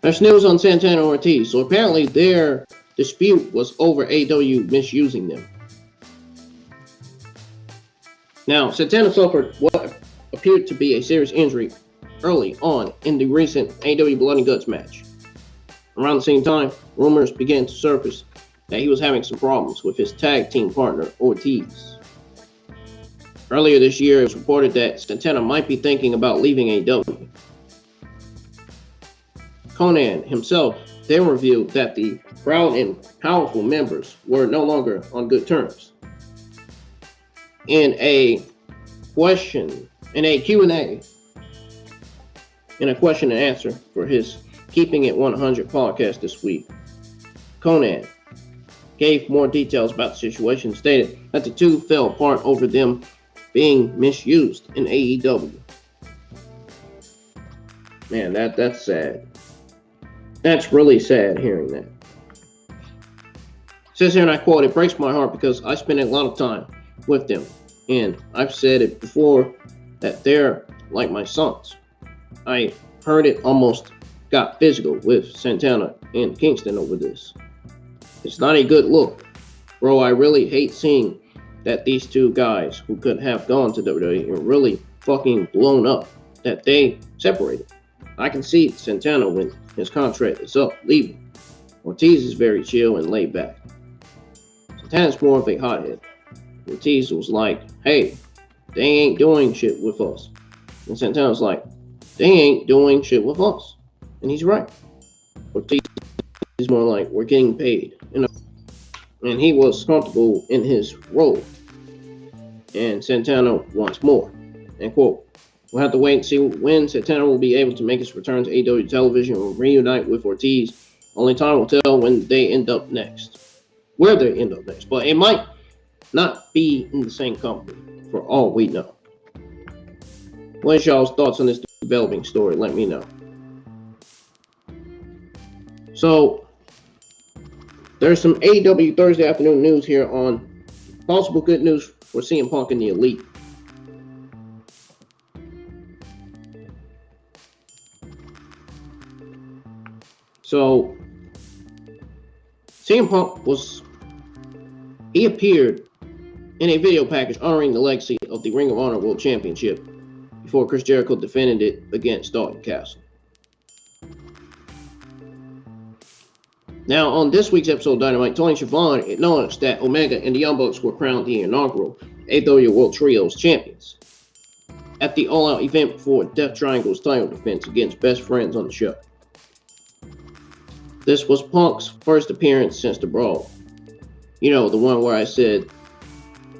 There's news on Santana Ortiz. So apparently their dispute was over AEW misusing them. Now, Santana suffered what appeared to be a serious injury early on in the recent AEW Blood and Guts match. Around the same time, rumors began to surface that he was having some problems with his tag team partner, Ortiz. Earlier this year, it was reported that Santana might be thinking about leaving AEW. Conan himself then revealed that the proud and powerful members were no longer on good terms. In a question and answer for his Keeping It 100 podcast this week, Conan gave more details about the situation, stated that the two fell apart over them being misused in AEW. Man, that's sad. That's really sad hearing that. It says here, and I quote, "It breaks my heart because I spent a lot of time with them, and I've said it before that they're like my sons. I heard it almost got physical with Santana and Kingston over this. It's not a good look. Bro, I really hate seeing that these two guys who could have gone to WWE and really fucking blown up, that they separated. I can see Santana when his contract is up, leaving. Ortiz is very chill and laid back. Santana's more of a hothead. Ortiz was like, hey, they ain't doing shit with us. And Santana's like, they ain't doing shit with us. And he's right. Ortiz is more like, we're getting paid. You know? And he was comfortable in his role. And Santana wants more. End quote. We'll have to wait and see when Santana will be able to make his return to AEW television or reunite with Ortiz. Only time will tell when they end up next. Where they end up next. But it might not be in the same company, for all we know. What is y'all's thoughts on this developing story? Let me know. So, there's some AEW Thursday afternoon news here on possible good news for CM Punk and the Elite. So, CM Punk he appeared in a video package honoring the legacy of the Ring of Honor World Championship before Chris Jericho defended it against Dalton Castle. Now, on this week's episode of Dynamite, Tony Schiavone acknowledged that Omega and the Young Bucks were crowned the inaugural AEW World Trios champions at the all-out event before Death Triangle's title defense against Best Friends on the show. This was Punk's first appearance since the Brawl. You know, the one where I said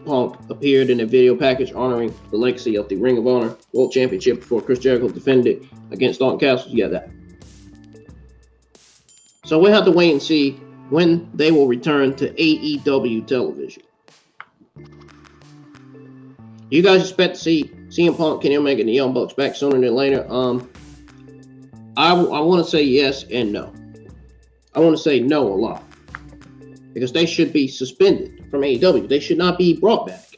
Punk appeared in a video package honoring the legacy of the Ring of Honor World Championship before Chris Jericho defended it against Dalton Castle. Yeah, that. So we'll have to wait and see when they will return to AEW television. You guys expect to see CM Punk, Kenny Omega, and the Young Bucks back sooner than later? I want to say yes and no. I want to say no a lot. Because they should be suspended from AEW. They should not be brought back.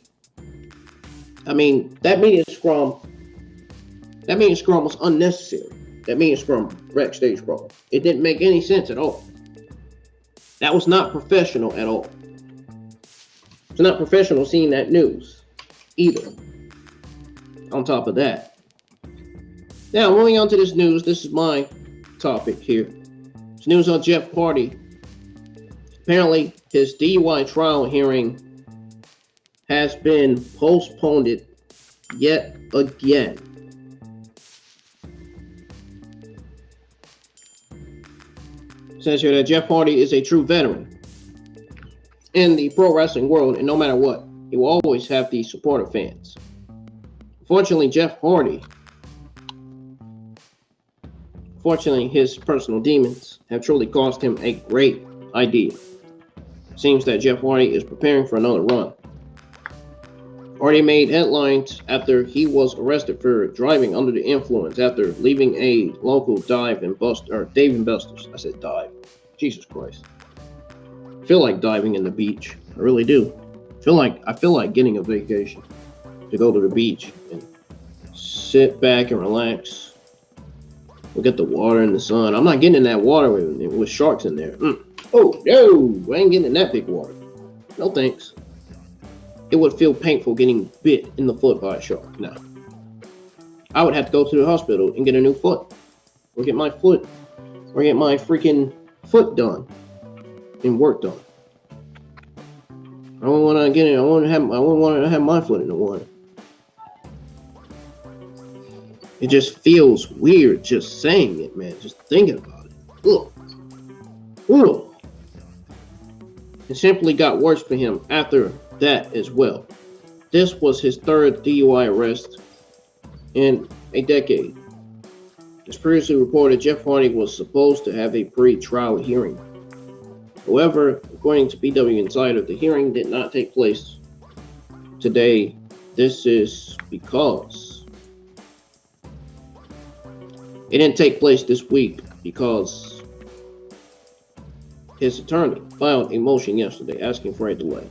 I mean, that media is scrum. That mean scrum was unnecessary. That mean scrum wrecked stage brawl. It didn't make any sense at all. That was not professional at all. It's not professional seeing that news either. On top of that. Now, moving on to this news, this is my topic here. It's news on Jeff Hardy. Apparently, his DUI trial hearing has been postponed yet again. It says here that Jeff Hardy is a true veteran in the pro wrestling world, and no matter what, he will always have the supportive fans. Fortunately, his personal demons have truly cost him a great idea. Seems that Jeff Hardy is preparing for another run. Hardy made headlines after he was arrested for driving under the influence after leaving a local Dave and Buster's. I said dive. Jesus Christ. I feel like diving in the beach. I really do. I feel like getting a vacation to go to the beach and sit back and relax. Look at the water and the sun. I'm not getting in that water with sharks in there. Oh, no, I ain't getting in that big water. No thanks. It would feel painful getting bit in the foot by a shark. No. I would have to go to the hospital and get a new foot. Or get my freaking foot done. And work done. I wouldn't want to get it. I wouldn't want to have my foot in the water. It just feels weird just saying it, man. Just thinking about it. Ugh. Ugh. It simply got worse for him after that as well. This was his third DUI arrest in a decade. As previously reported, Jeff Hardy was supposed to have a pre-trial hearing. However, according to PW Insider, the hearing did not take place today. This is because it didn't take place this week because his attorney filed a motion yesterday asking for a delay.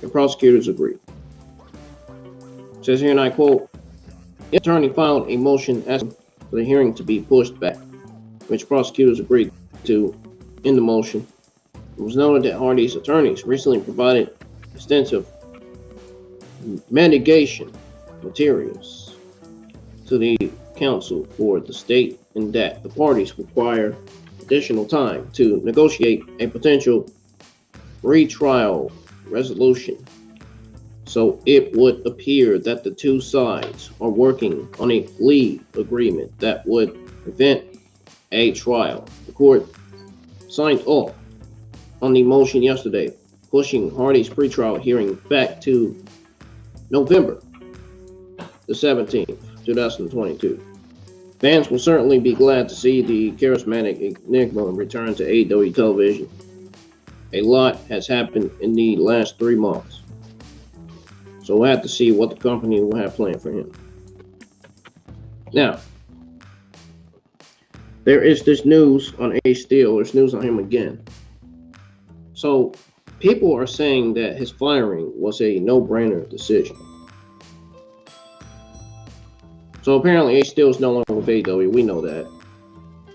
The prosecutors agreed. It says here, and I quote, the attorney filed a motion asking for the hearing to be pushed back, which prosecutors agreed to in the motion. It was noted that Hardy's attorneys recently provided extensive mitigation materials to the counsel for the state and that the parties require additional time to negotiate a potential retrial resolution. So it would appear that the two sides are working on a plea agreement that would prevent a trial. The court signed off on the motion yesterday, pushing Hardy's pretrial hearing back to November the 17th, 2022. Fans will certainly be glad to see the charismatic Enigma return to AEW television. A lot has happened in the last 3 months, so we'll have to see what the company will have planned for him. Now, there is this news on Ace Steel. There's news on him again. So people are saying that his firing was a no-brainer decision. So apparently Ace Steel is no longer with AEW. We know that.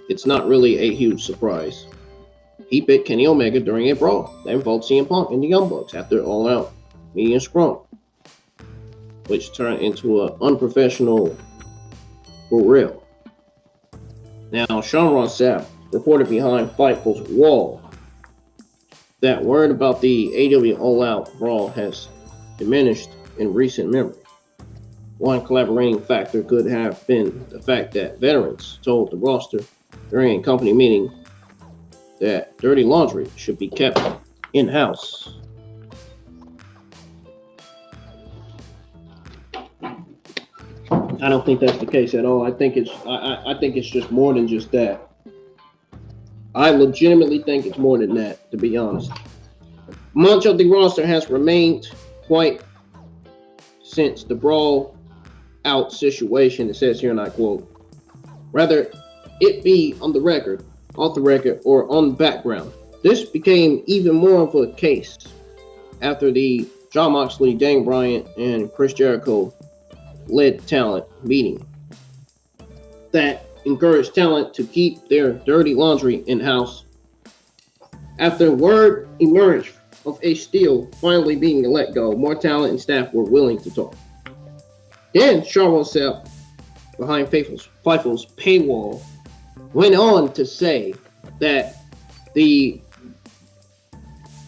It's not really a huge surprise. He bit Kenny Omega during a brawl that involved CM Punk and the Young Bucks after All Out Media Scrum, which turned into an unprofessional brawl. Now, Sean Ross Sapp reported behind Fightful's wall that word about the AEW All Out brawl has diminished in recent memory. One collaborating factor could have been the fact that veterans told the roster during a company meeting that dirty laundry should be kept in-house. I don't think that's the case at all. I think it's just more than just that. I legitimately think it's more than that, to be honest. Much of the roster has remained quiet since the brawl out situation. It says here, and I quote, "Rather it be on the record, off the record, or on the background." This became even more of a case after the Jon Moxley, Daniel Bryan, and Chris Jericho led talent meeting that encouraged talent to keep their dirty laundry in-house. After word emerged of Ace Steel finally being let go, more talent and staff were willing to talk. Then Charlotte Sapp, behind Fightful's paywall, went on to say that the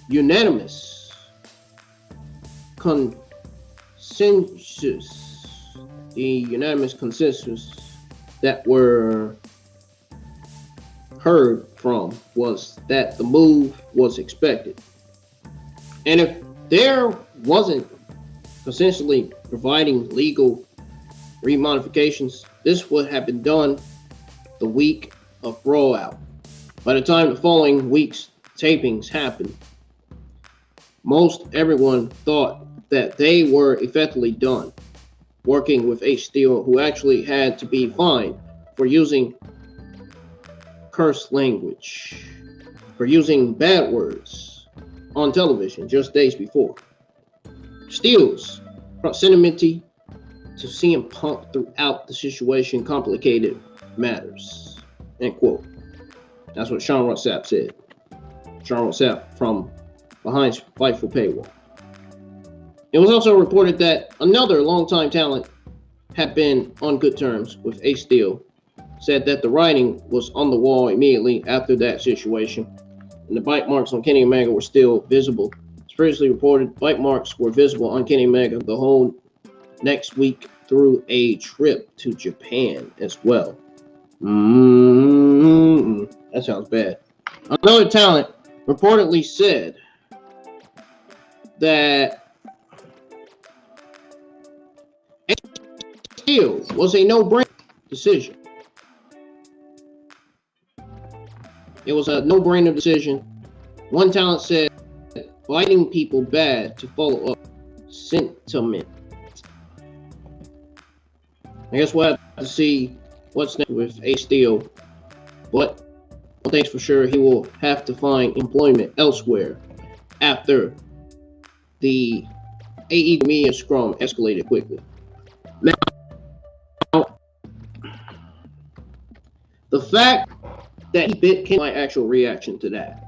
unanimous consensus that were heard from was that the move was expected. And if there wasn't essentially providing legal remodifications, this would have been done the week of Brawl out. By the time the following week's tapings happened, most everyone thought that they were effectively done working with Ace Steel, who actually had to be fined for using curse language, for using bad words on television just days before. Steel's proximity to CM Punk throughout the situation complicated matters. End quote. That's what Sean Rossap said. Sean Rossap from behind Fightful paywall. It was also reported that another longtime talent had been on good terms with Ace Steel, said that the writing was on the wall immediately after that situation, and the bite marks on Kenny Omega were still visible. As previously reported, bite marks were visible on Kenny Omega the whole next week through a trip to Japan as well. That sounds bad. Another talent reportedly said that Steel was a no-brainer decision. It was a no-brainer decision. One talent said, biting people bad to follow up sentiment. I guess we'll have to see what's next with Ace Steel, but one thing's for sure, he will have to find employment elsewhere after the AEW media scrum escalated quickly. Now, the fact that he bit Kenny, my actual reaction to that.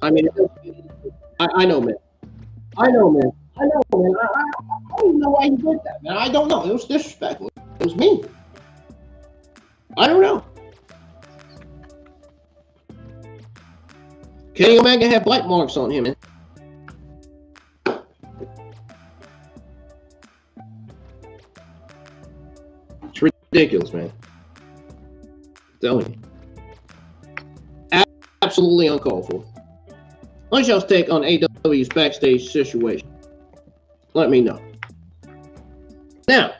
I mean, I know, man. I don't even know why he did that, man. I don't know. It was disrespectful. It was mean. I don't know. Kenny Omega had bite marks on him, man. It's ridiculous, man. I'm telling you. Absolutely uncalled for. What's y'all's take on AEW's backstage situation? Let me know. Now,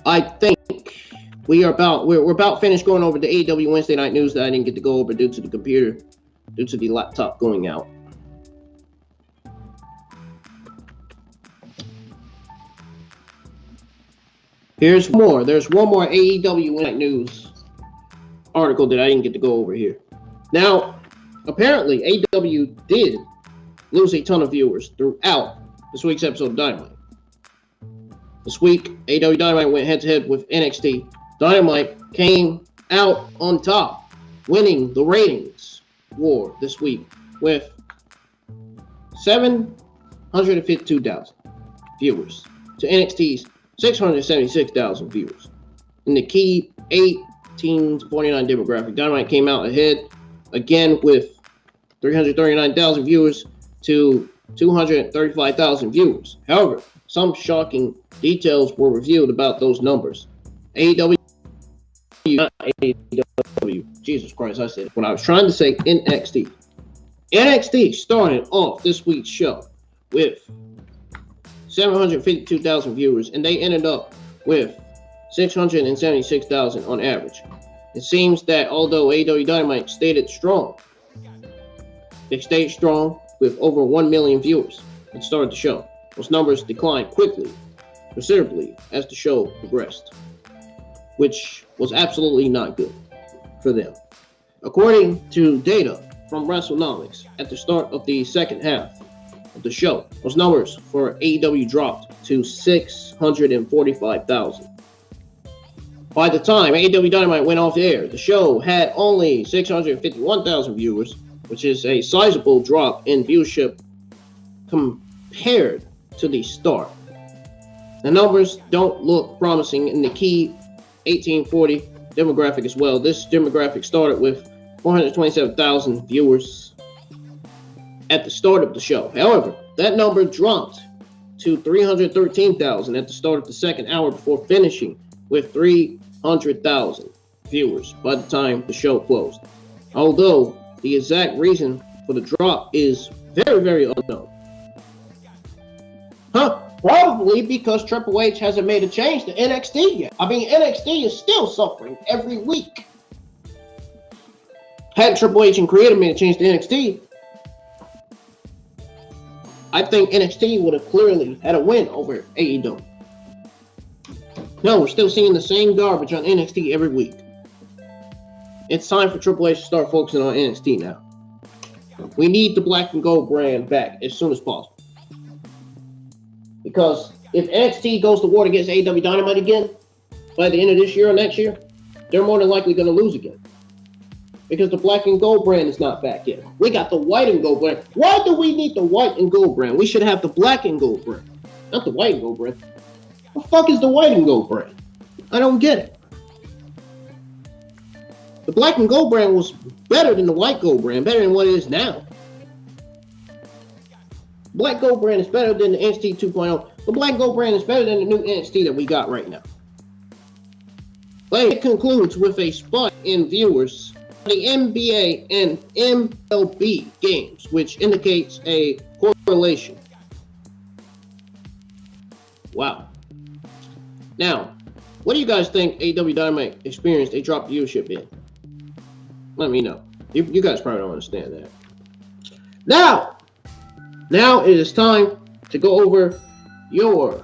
I think we're about finished going over the AEW Wednesday night news that I didn't get to go over due to the computer, due to the laptop going out. There's one more AEW Wednesday night news article that I didn't get to go over here. Now, apparently AEW did lose a ton of viewers throughout this week's episode of Dynamite. This week, AEW Dynamite went head-to-head with NXT. Dynamite came out on top, winning the ratings war this week with 752,000 viewers to NXT's 676,000 viewers. In the key 18 to 49 demographic, Dynamite came out ahead again with 339,000 viewers to 235,000 viewers. However, some shocking details were revealed about those numbers. AEW, Jesus Christ, I said it. When I was trying to say NXT. NXT started off this week's show with 752,000 viewers, and they ended up with 676,000 on average. It seems that although AEW Dynamite stayed strong with over 1 million viewers at the start of the show, those numbers declined quickly, considerably, as the show progressed, which was absolutely not good for them. According to data from WrestleNomics at the start of the second half of the show. Those numbers for AEW dropped to 645,000. By the time AEW Dynamite went off the air, the show had only 651,000 viewers, which is a sizable drop in viewership compared to the start. The numbers don't look promising in the key 1840 demographic as well. This demographic started with 427,000 viewers at the start of the show. However, that number dropped to 313,000 at the start of the second hour before finishing with 300,000 viewers by the time the show closed. Although the exact reason for the drop is very, very unknown. Probably because Triple H hasn't made a change to NXT yet. I mean, NXT is still suffering every week. Had Triple H and Creator made a change to NXT, I think NXT would have clearly had a win over AEW. No, we're still seeing the same garbage on NXT every week. It's time for Triple H to start focusing on NXT now. We need the black and gold brand back as soon as possible. Because if NXT goes to war against AEW Dynamite again by the end of this year or next year, they're more than likely going to lose again. Because the black and gold brand is not back yet. We got the white and gold brand. Why do we need the white and gold brand? We should have the black and gold brand, not the white and gold brand. What the fuck is the white and gold brand? I don't get it. The black and gold brand was better than the white gold brand, better than what it is now. Black gold brand is better than the NXT 2.0. The black gold brand is better than the new NXT that we got right now. But it concludes with a spike in viewers for the NBA and MLB games, which indicates a correlation. Wow. Now, what do you guys think AEW Dynamite experienced a drop viewership in? Let me know. You guys probably don't understand that. Now it is time to go over your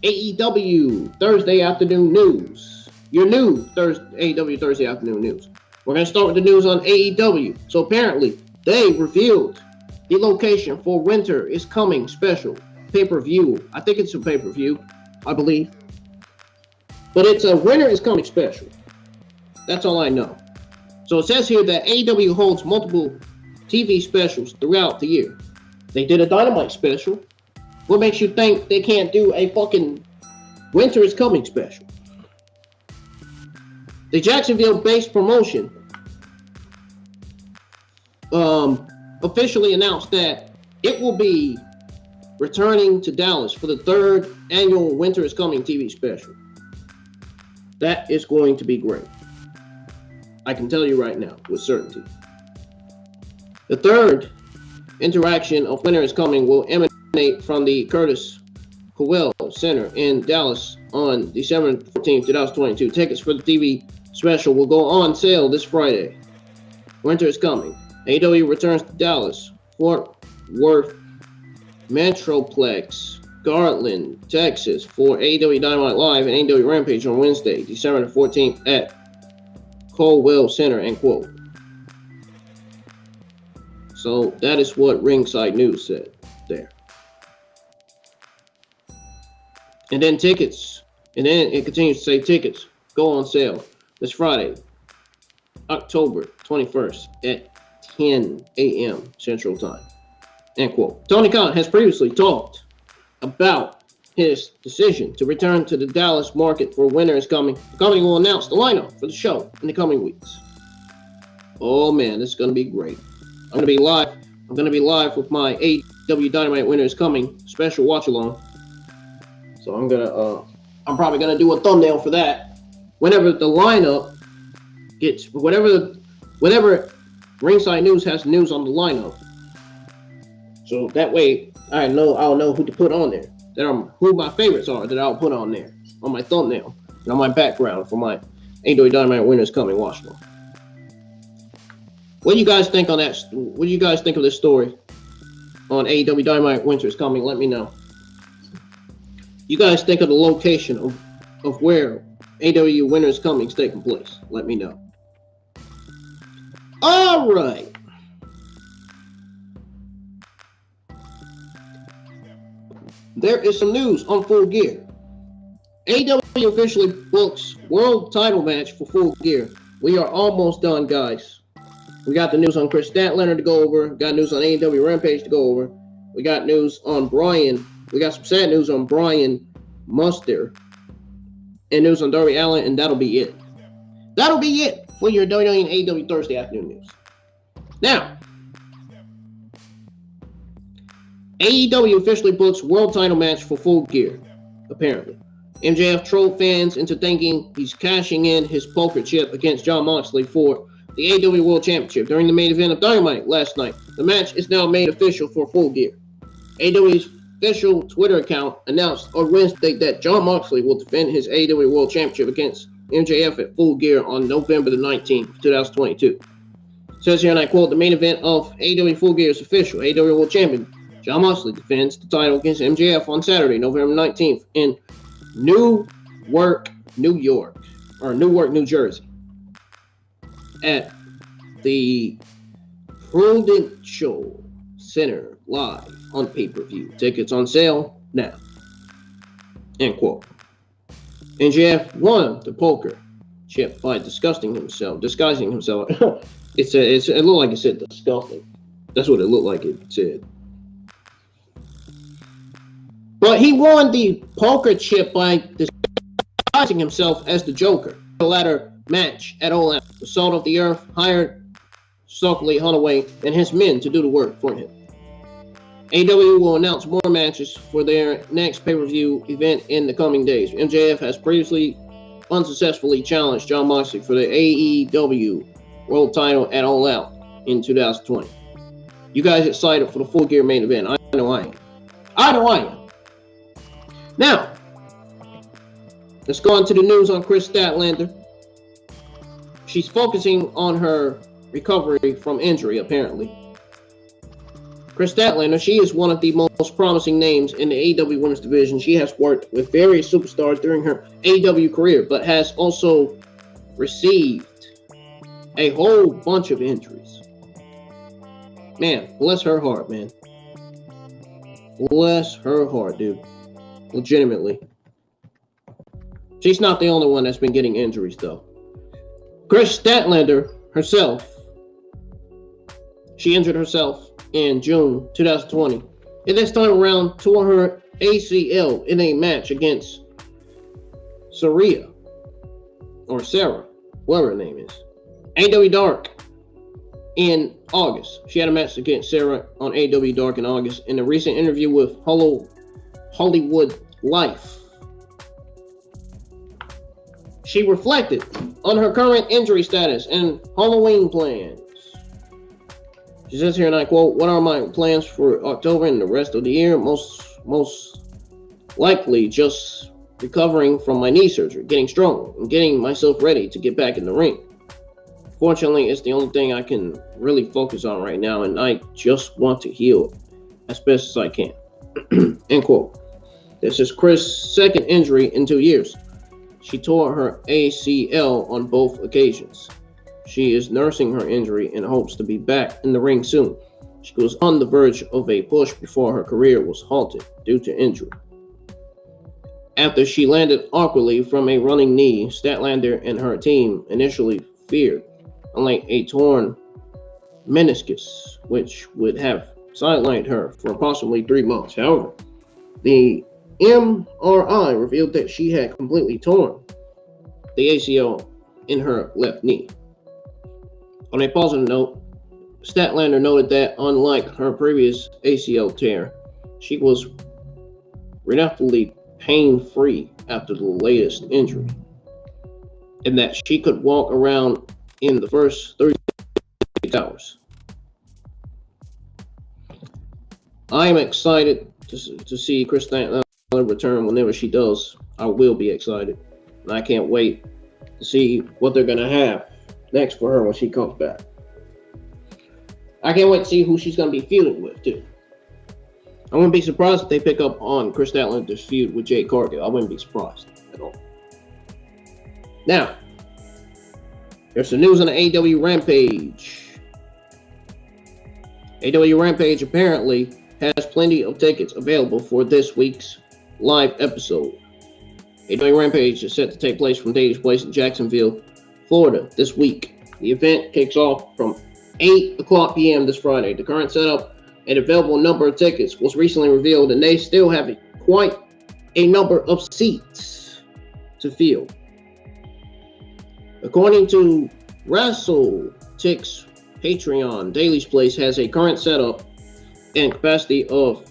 AEW Thursday afternoon news. Your new AEW Thursday afternoon news. We're going to start with the news on AEW. So apparently, they revealed the location for Winter is Coming special pay-per-view. I think it's a pay-per-view, I believe. But it's a Winter is Coming special. That's all I know. So it says here that AEW holds multiple TV specials throughout the year. They did a Dynamite special. What makes you think they can't do a fucking Winter is Coming special? The Jacksonville-based promotion officially announced that it will be returning to Dallas for the third annual Winter is Coming TV special. That is going to be great. I can tell you right now with certainty. The third interaction of Winter is Coming will emanate from the Curtis Cowell Center in Dallas on December 14th, 2022. Tickets for the TV special will go on sale this Friday. Winter is Coming. AEW returns to Dallas, Fort Worth, Metroplex, Garland, Texas for AEW Dynamite Live and AEW Rampage on Wednesday, December the 14th at Cowell Center, end quote. So that is what Ringside News said there. And then tickets, and then it continues to say tickets go on sale this Friday, October 21st at 10 a.m. Central Time, end quote. Tony Khan has previously talked about his decision to return to the Dallas market for Winter is Coming. The company will announce the lineup for the show in the coming weeks. Oh man, this is going to be great. I'm going to be live. I'm going to be live with my AEW Dynamite Winter is Coming special watch along. So I'm probably going to do a thumbnail for that. Whenever the lineup gets, whenever Ringside News has news on the lineup. So that way I'll know who to put on there. Who my favorites are that I'll put on there on my thumbnail and on my background for my AEW Dynamite Winter is Coming watch along. What do you guys think on that? What do you guys think of this story on AEW Dynamite Winter is Coming? Let me know. You guys think of the location of where AEW Winter is Coming is taking place? Let me know. All right. there is some news on Full Gear. AEW officially books world title match for Full Gear. We are almost done, guys. We got the news on Chris Statlander to go over. Got news on AEW Rampage to go over. We got news on Brian. We got some sad news on Brian Muster. And news on Darby Allin, and that'll be it. That'll be it for your WWE and AEW Thursday afternoon news. Now, AEW officially books world title match for Full Gear, apparently. MJF trolled fans into thinking he's cashing in his poker chip against Jon Moxley for the AEW World Championship during the main event of Dynamite last night. The match is now made official for Full Gear. AEW's official Twitter account announced on Wednesday that Jon Moxley will defend his AEW World Championship against MJF at Full Gear on November the 19th, 2022. It says here, and I quote, the main event of AEW Full Gear is official. AEW World Champion Jon Moxley defends the title against MJF on Saturday, November 19th in Newark, New Jersey, at the Prudential Center live on pay-per-view. Tickets on sale now. End quote. MJF won the poker chip by disguising himself. It looked like it said disgusting. That's what it looked like it said. But he won the poker chip by disguising himself as the Joker. The latter match at All Out. The Salt of the Earth hired Stokely Holloway and his men to do the work for him. AEW will announce more matches for their next pay-per-view event in the coming days. MJF has previously unsuccessfully challenged Jon Moxley for the AEW World Title at All Out in 2020. You guys excited for the Full Gear main event? I know I am. Now, let's go on to the news on Chris Statlander. She's focusing on her recovery from injury, apparently. Chris Statlander, she is one of the most promising names in the AEW Women's Division. She has worked with various superstars during her AEW career, but has also received a whole bunch of injuries. Man, bless her heart, man. Bless her heart, dude. Legitimately. She's not the only one that's been getting injuries, though. Chris Statlander herself, she injured herself in June 2020. And this time around, tore her ACL in a match against Sarah, whatever her name is. AEW Dark in August. She had a match against Sarah on AEW Dark in August. In a recent interview with Hollywood Life, she reflected on her current injury status and Halloween plans. She says here, and I quote, "What are my plans for October and the rest of the year? Most likely just recovering from my knee surgery, getting strong, and getting myself ready to get back in the ring. Fortunately, it's the only thing I can really focus on right now, and I just want to heal as best as I can." End quote. This is Chris' second injury in 2 years. She tore her ACL on both occasions. She is nursing her injury and hopes to be back in the ring soon. She was on the verge of a push before her career was halted due to injury. After she landed awkwardly from a running knee, Statlander and her team initially feared, unlike a torn meniscus, which would have sidelined her for approximately 3 months. However, the MRI revealed that she had completely torn the ACL in her left knee. On a positive note, Statlander noted that unlike her previous ACL tear, she was relatively pain-free after the latest injury, and that she could walk around in the first 36 hours. I am excited to see Chris Statlander return whenever she does. I will be excited, and I can't wait to see what they're going to have next for her when she comes back. I can't wait to see who she's going to be feuding with, too. I wouldn't be surprised if they pick up on Chris Statlander's feud with Jade Cargill. I wouldn't be surprised at all. Now, there's some news on the AEW Rampage. AEW Rampage apparently has plenty of tickets available for this week's live episode. AEW Rampage is set to take place from Daily's Place in Jacksonville, Florida this week. The event kicks off from 8 o'clock p.m. this Friday. The current setup and available number of tickets was recently revealed, and they still have quite a number of seats to fill. According to WrestleTix Patreon, Daily's Place has a current setup and capacity of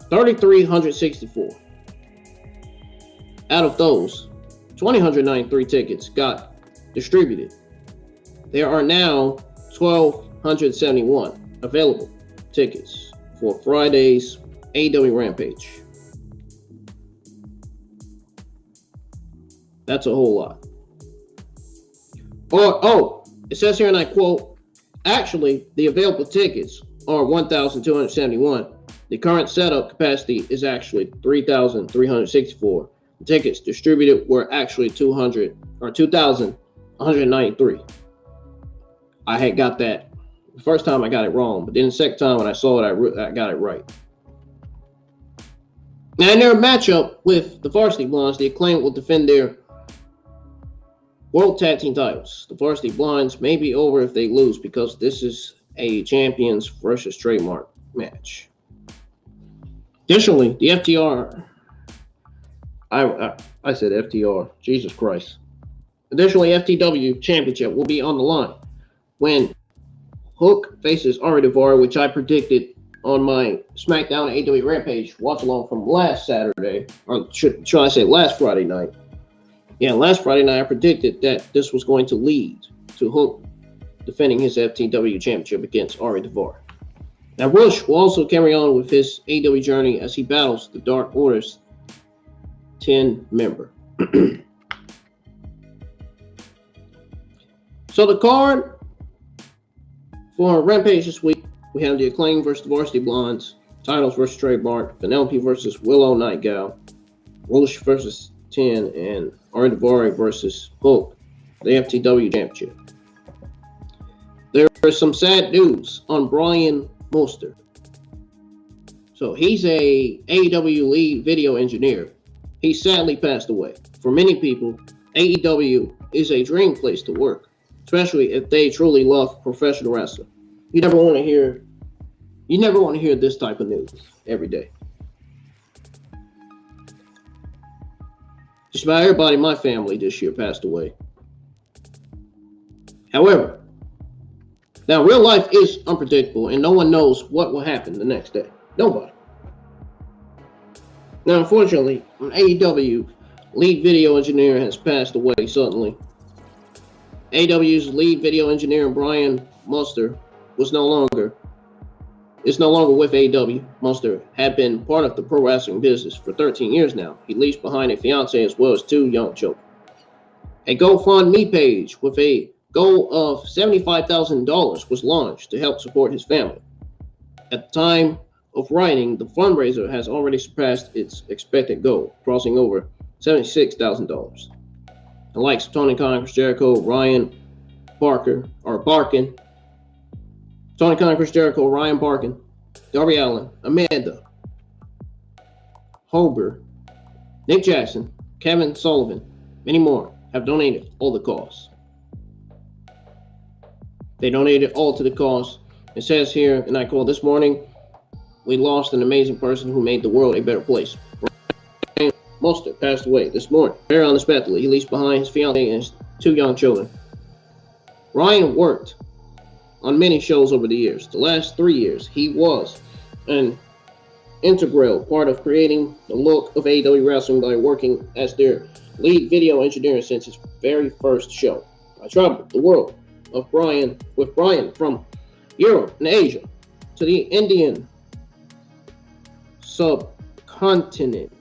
3,364. Out of those, 2,193 tickets got distributed. There are now 1,271 available tickets for Friday's AEW Rampage. That's a whole lot. It says here, and I quote, actually, the available tickets are 1,271. The current setup capacity is actually 3,364. The tickets distributed were actually 2,193. I had got that the first time I got it wrong, but then the second time when I saw it, I got it right. Now in their matchup with the Varsity Blondes, the Acclaimed will defend their World Tag Team titles. The Varsity Blondes may be over if they lose because this is a Champions versus Trademark match. Additionally, the FTR, I said FTR, Jesus Christ. Additionally, FTW Championship will be on the line when Hook faces Ari Daivari, which I predicted on my SmackDown AEW Rampage watch along from last Saturday, or should I say last Friday night. Yeah, last Friday night I predicted that this was going to lead to Hook defending his FTW Championship against Ari Daivari. Now, Rush will also carry on with his AEW journey as he battles the Dark Order's 10-member. So the card for Rampage this week, we have the Acclaimed versus the Varsity Blondes, Titles versus Trademark, Penelope versus Willow Nightgown, Rush versus 10, and Ari Daivari versus Hook, the FTW Championship. There is some sad news on Brian Moster. So he's a AEW lead video engineer. He sadly passed away. For many people, AEW is a dream place to work, especially if they truly love professional wrestling. You never want to hear this type of news every day. Just about everybody in my family this year passed away. However, now real life is unpredictable and no one knows what will happen the next day. Nobody. Now, unfortunately, an AEW lead video engineer has passed away suddenly. AEW's lead video engineer, Brian Moster, is no longer with AEW. Moster had been part of the pro wrestling business for 13 years now. He leaves behind a fiance as well as 2 young children. A GoFundMe page with a goal of $75,000 was launched to help support his family. At the time of writing, the fundraiser has already surpassed its expected goal, crossing over $76,000. The likes of Tony Khan, Chris Jericho, Ryan Barkin, Darby Allin, Amanda, Holber, Nick Jackson, Kevin Sullivan, many more have donated all the costs. They donated all to the cause. It says here, and I quote, "This morning, we lost an amazing person who made the world a better place." Brian Moster passed away this morning, very unexpectedly. He leaves behind his fiancée and his 2 young children. Ryan worked on many shows over the years. The last 3 years, he was an integral part of creating the look of AEW Wrestling by working as their lead video engineer since his very first show. I traveled the world with Brian from Europe and Asia to the Indian subcontinent,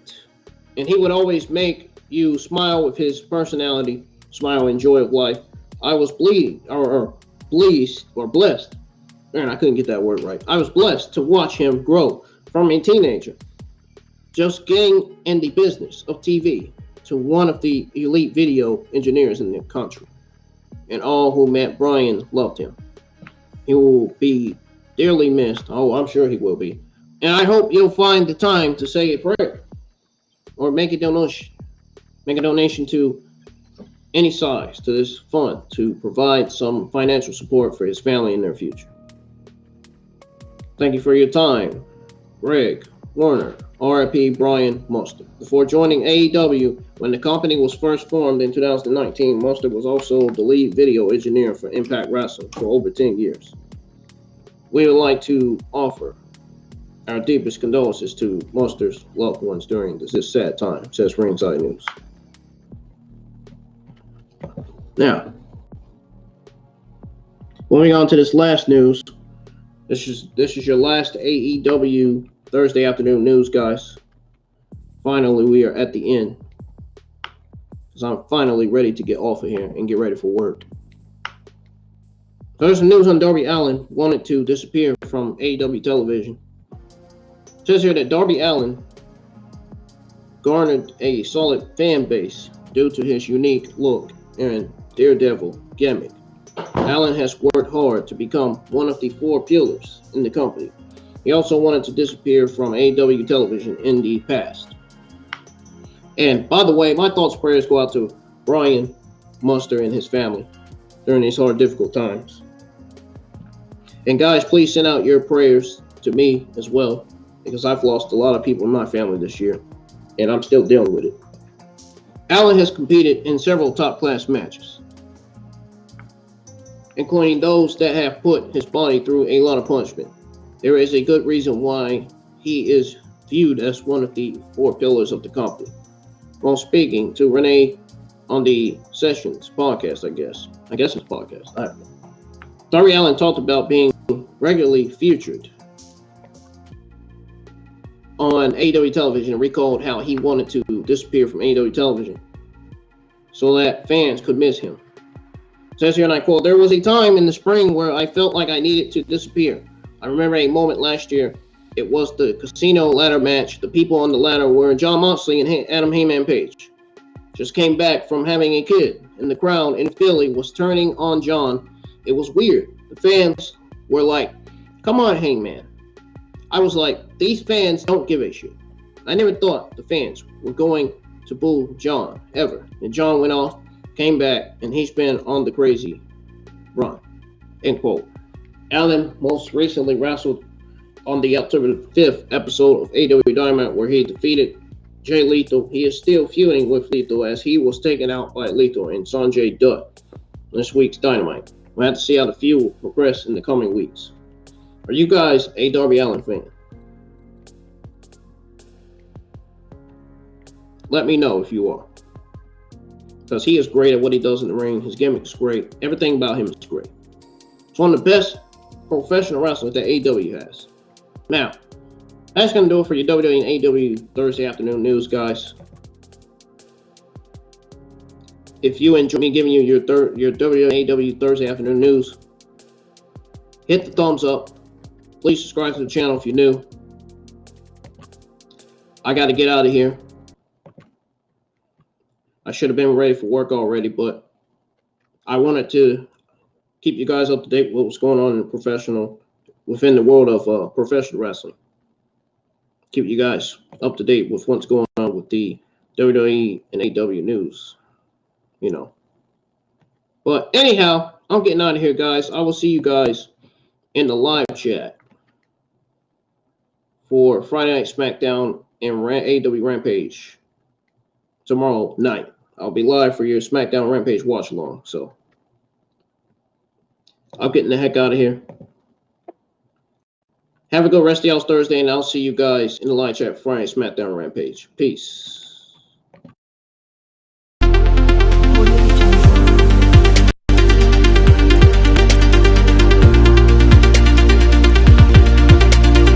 and he would always make you smile with his personality, smile and joy of life. I was blessed, man, I couldn't get that word right. I was blessed to watch him grow from a teenager, just getting in the business of TV, to one of the elite video engineers in the country. And all who met Brian loved him. He will be dearly missed. Oh, I'm sure he will be. And I hope you'll find the time to say a prayer or make a donation. Make a donation to any size to this fund to provide some financial support for his family in their future. Thank you for your time, Greg Warner, RIP Brian Mustard. Before joining AEW, when the company was first formed in 2019, Mustard was also the lead video engineer for Impact Wrestling for over 10 years. We would like to offer our deepest condolences to Mustard's loved ones during this sad time, says Ringside News. Now, moving on to this last news. This is your last AEW Thursday afternoon news, guys. Finally, we are at the end, because I'm finally ready to get off of here and get ready for work. There's some news on Darby Allin wanted to disappear from AEW television. It says here that Darby Allin garnered a solid fan base due to his unique look and Daredevil gimmick. Allin has worked hard to become one of the 4 pillars in the company. He also wanted to disappear from AEW television in the past. And by the way, my thoughts and prayers go out to Brian Mustard and his family during these hard, difficult times. And guys, please send out your prayers to me as well, because I've lost a lot of people in my family this year, and I'm still dealing with it. Allin has competed in several top-class matches, including those that have put his body through a lot of punishment. There is a good reason why he is viewed as one of the 4 pillars of the company. While speaking to Renee on the Sessions podcast, I guess it's podcast, I don't know. Darby Allin talked about being regularly featured on AEW television and recalled how he wanted to disappear from AEW television so that fans could miss him. It says here, and I quote, "There was a time in the spring where I felt like I needed to disappear. I remember a moment last year. It was the casino ladder match. The people on the ladder were Jon Moxley and Adam Heyman Page. Just came back from having a kid, and the crowd in Philly was turning on Jon. It was weird. The fans were like, 'Come on, Heyman.' I was like, these fans don't give a shit. I never thought the fans were going to boo Jon, ever. And Jon went off, came back, and he's been on the crazy run." End quote. Allin most recently wrestled on the October 5th episode of AEW Dynamite, where he defeated Jay Lethal. He is still feuding with Lethal as he was taken out by Lethal and Sanjay Dutt in this week's Dynamite. We'll have to see how the feud will progress in the coming weeks. Are you guys a Darby Allin fan? Let me know if you are, because he is great at what he does in the ring. His gimmick is great. Everything about him is great. He's one of the best professional wrestlers that AEW has. Now, that's going to do it for your WWE and AEW Thursday afternoon news, guys. If you enjoy me giving you your WWE and AEW Thursday afternoon news, hit the thumbs up. Please subscribe to the channel if you're new. I got to get out of here. I should have been ready for work already, but I wanted to keep you guys up to date with what's going on within the world of professional wrestling. Keep you guys up to date with what's going on with the WWE and AEW news, you know. But anyhow, I'm getting out of here, guys. I will see you guys in the live chat for Friday Night SmackDown and AEW Rampage tomorrow night. I'll be live for your SmackDown Rampage watch along. So I'm getting the heck out of here. Have a good rest of y'all's Thursday, and I'll see you guys in the live chat for Friday SmackDown Rampage. Peace.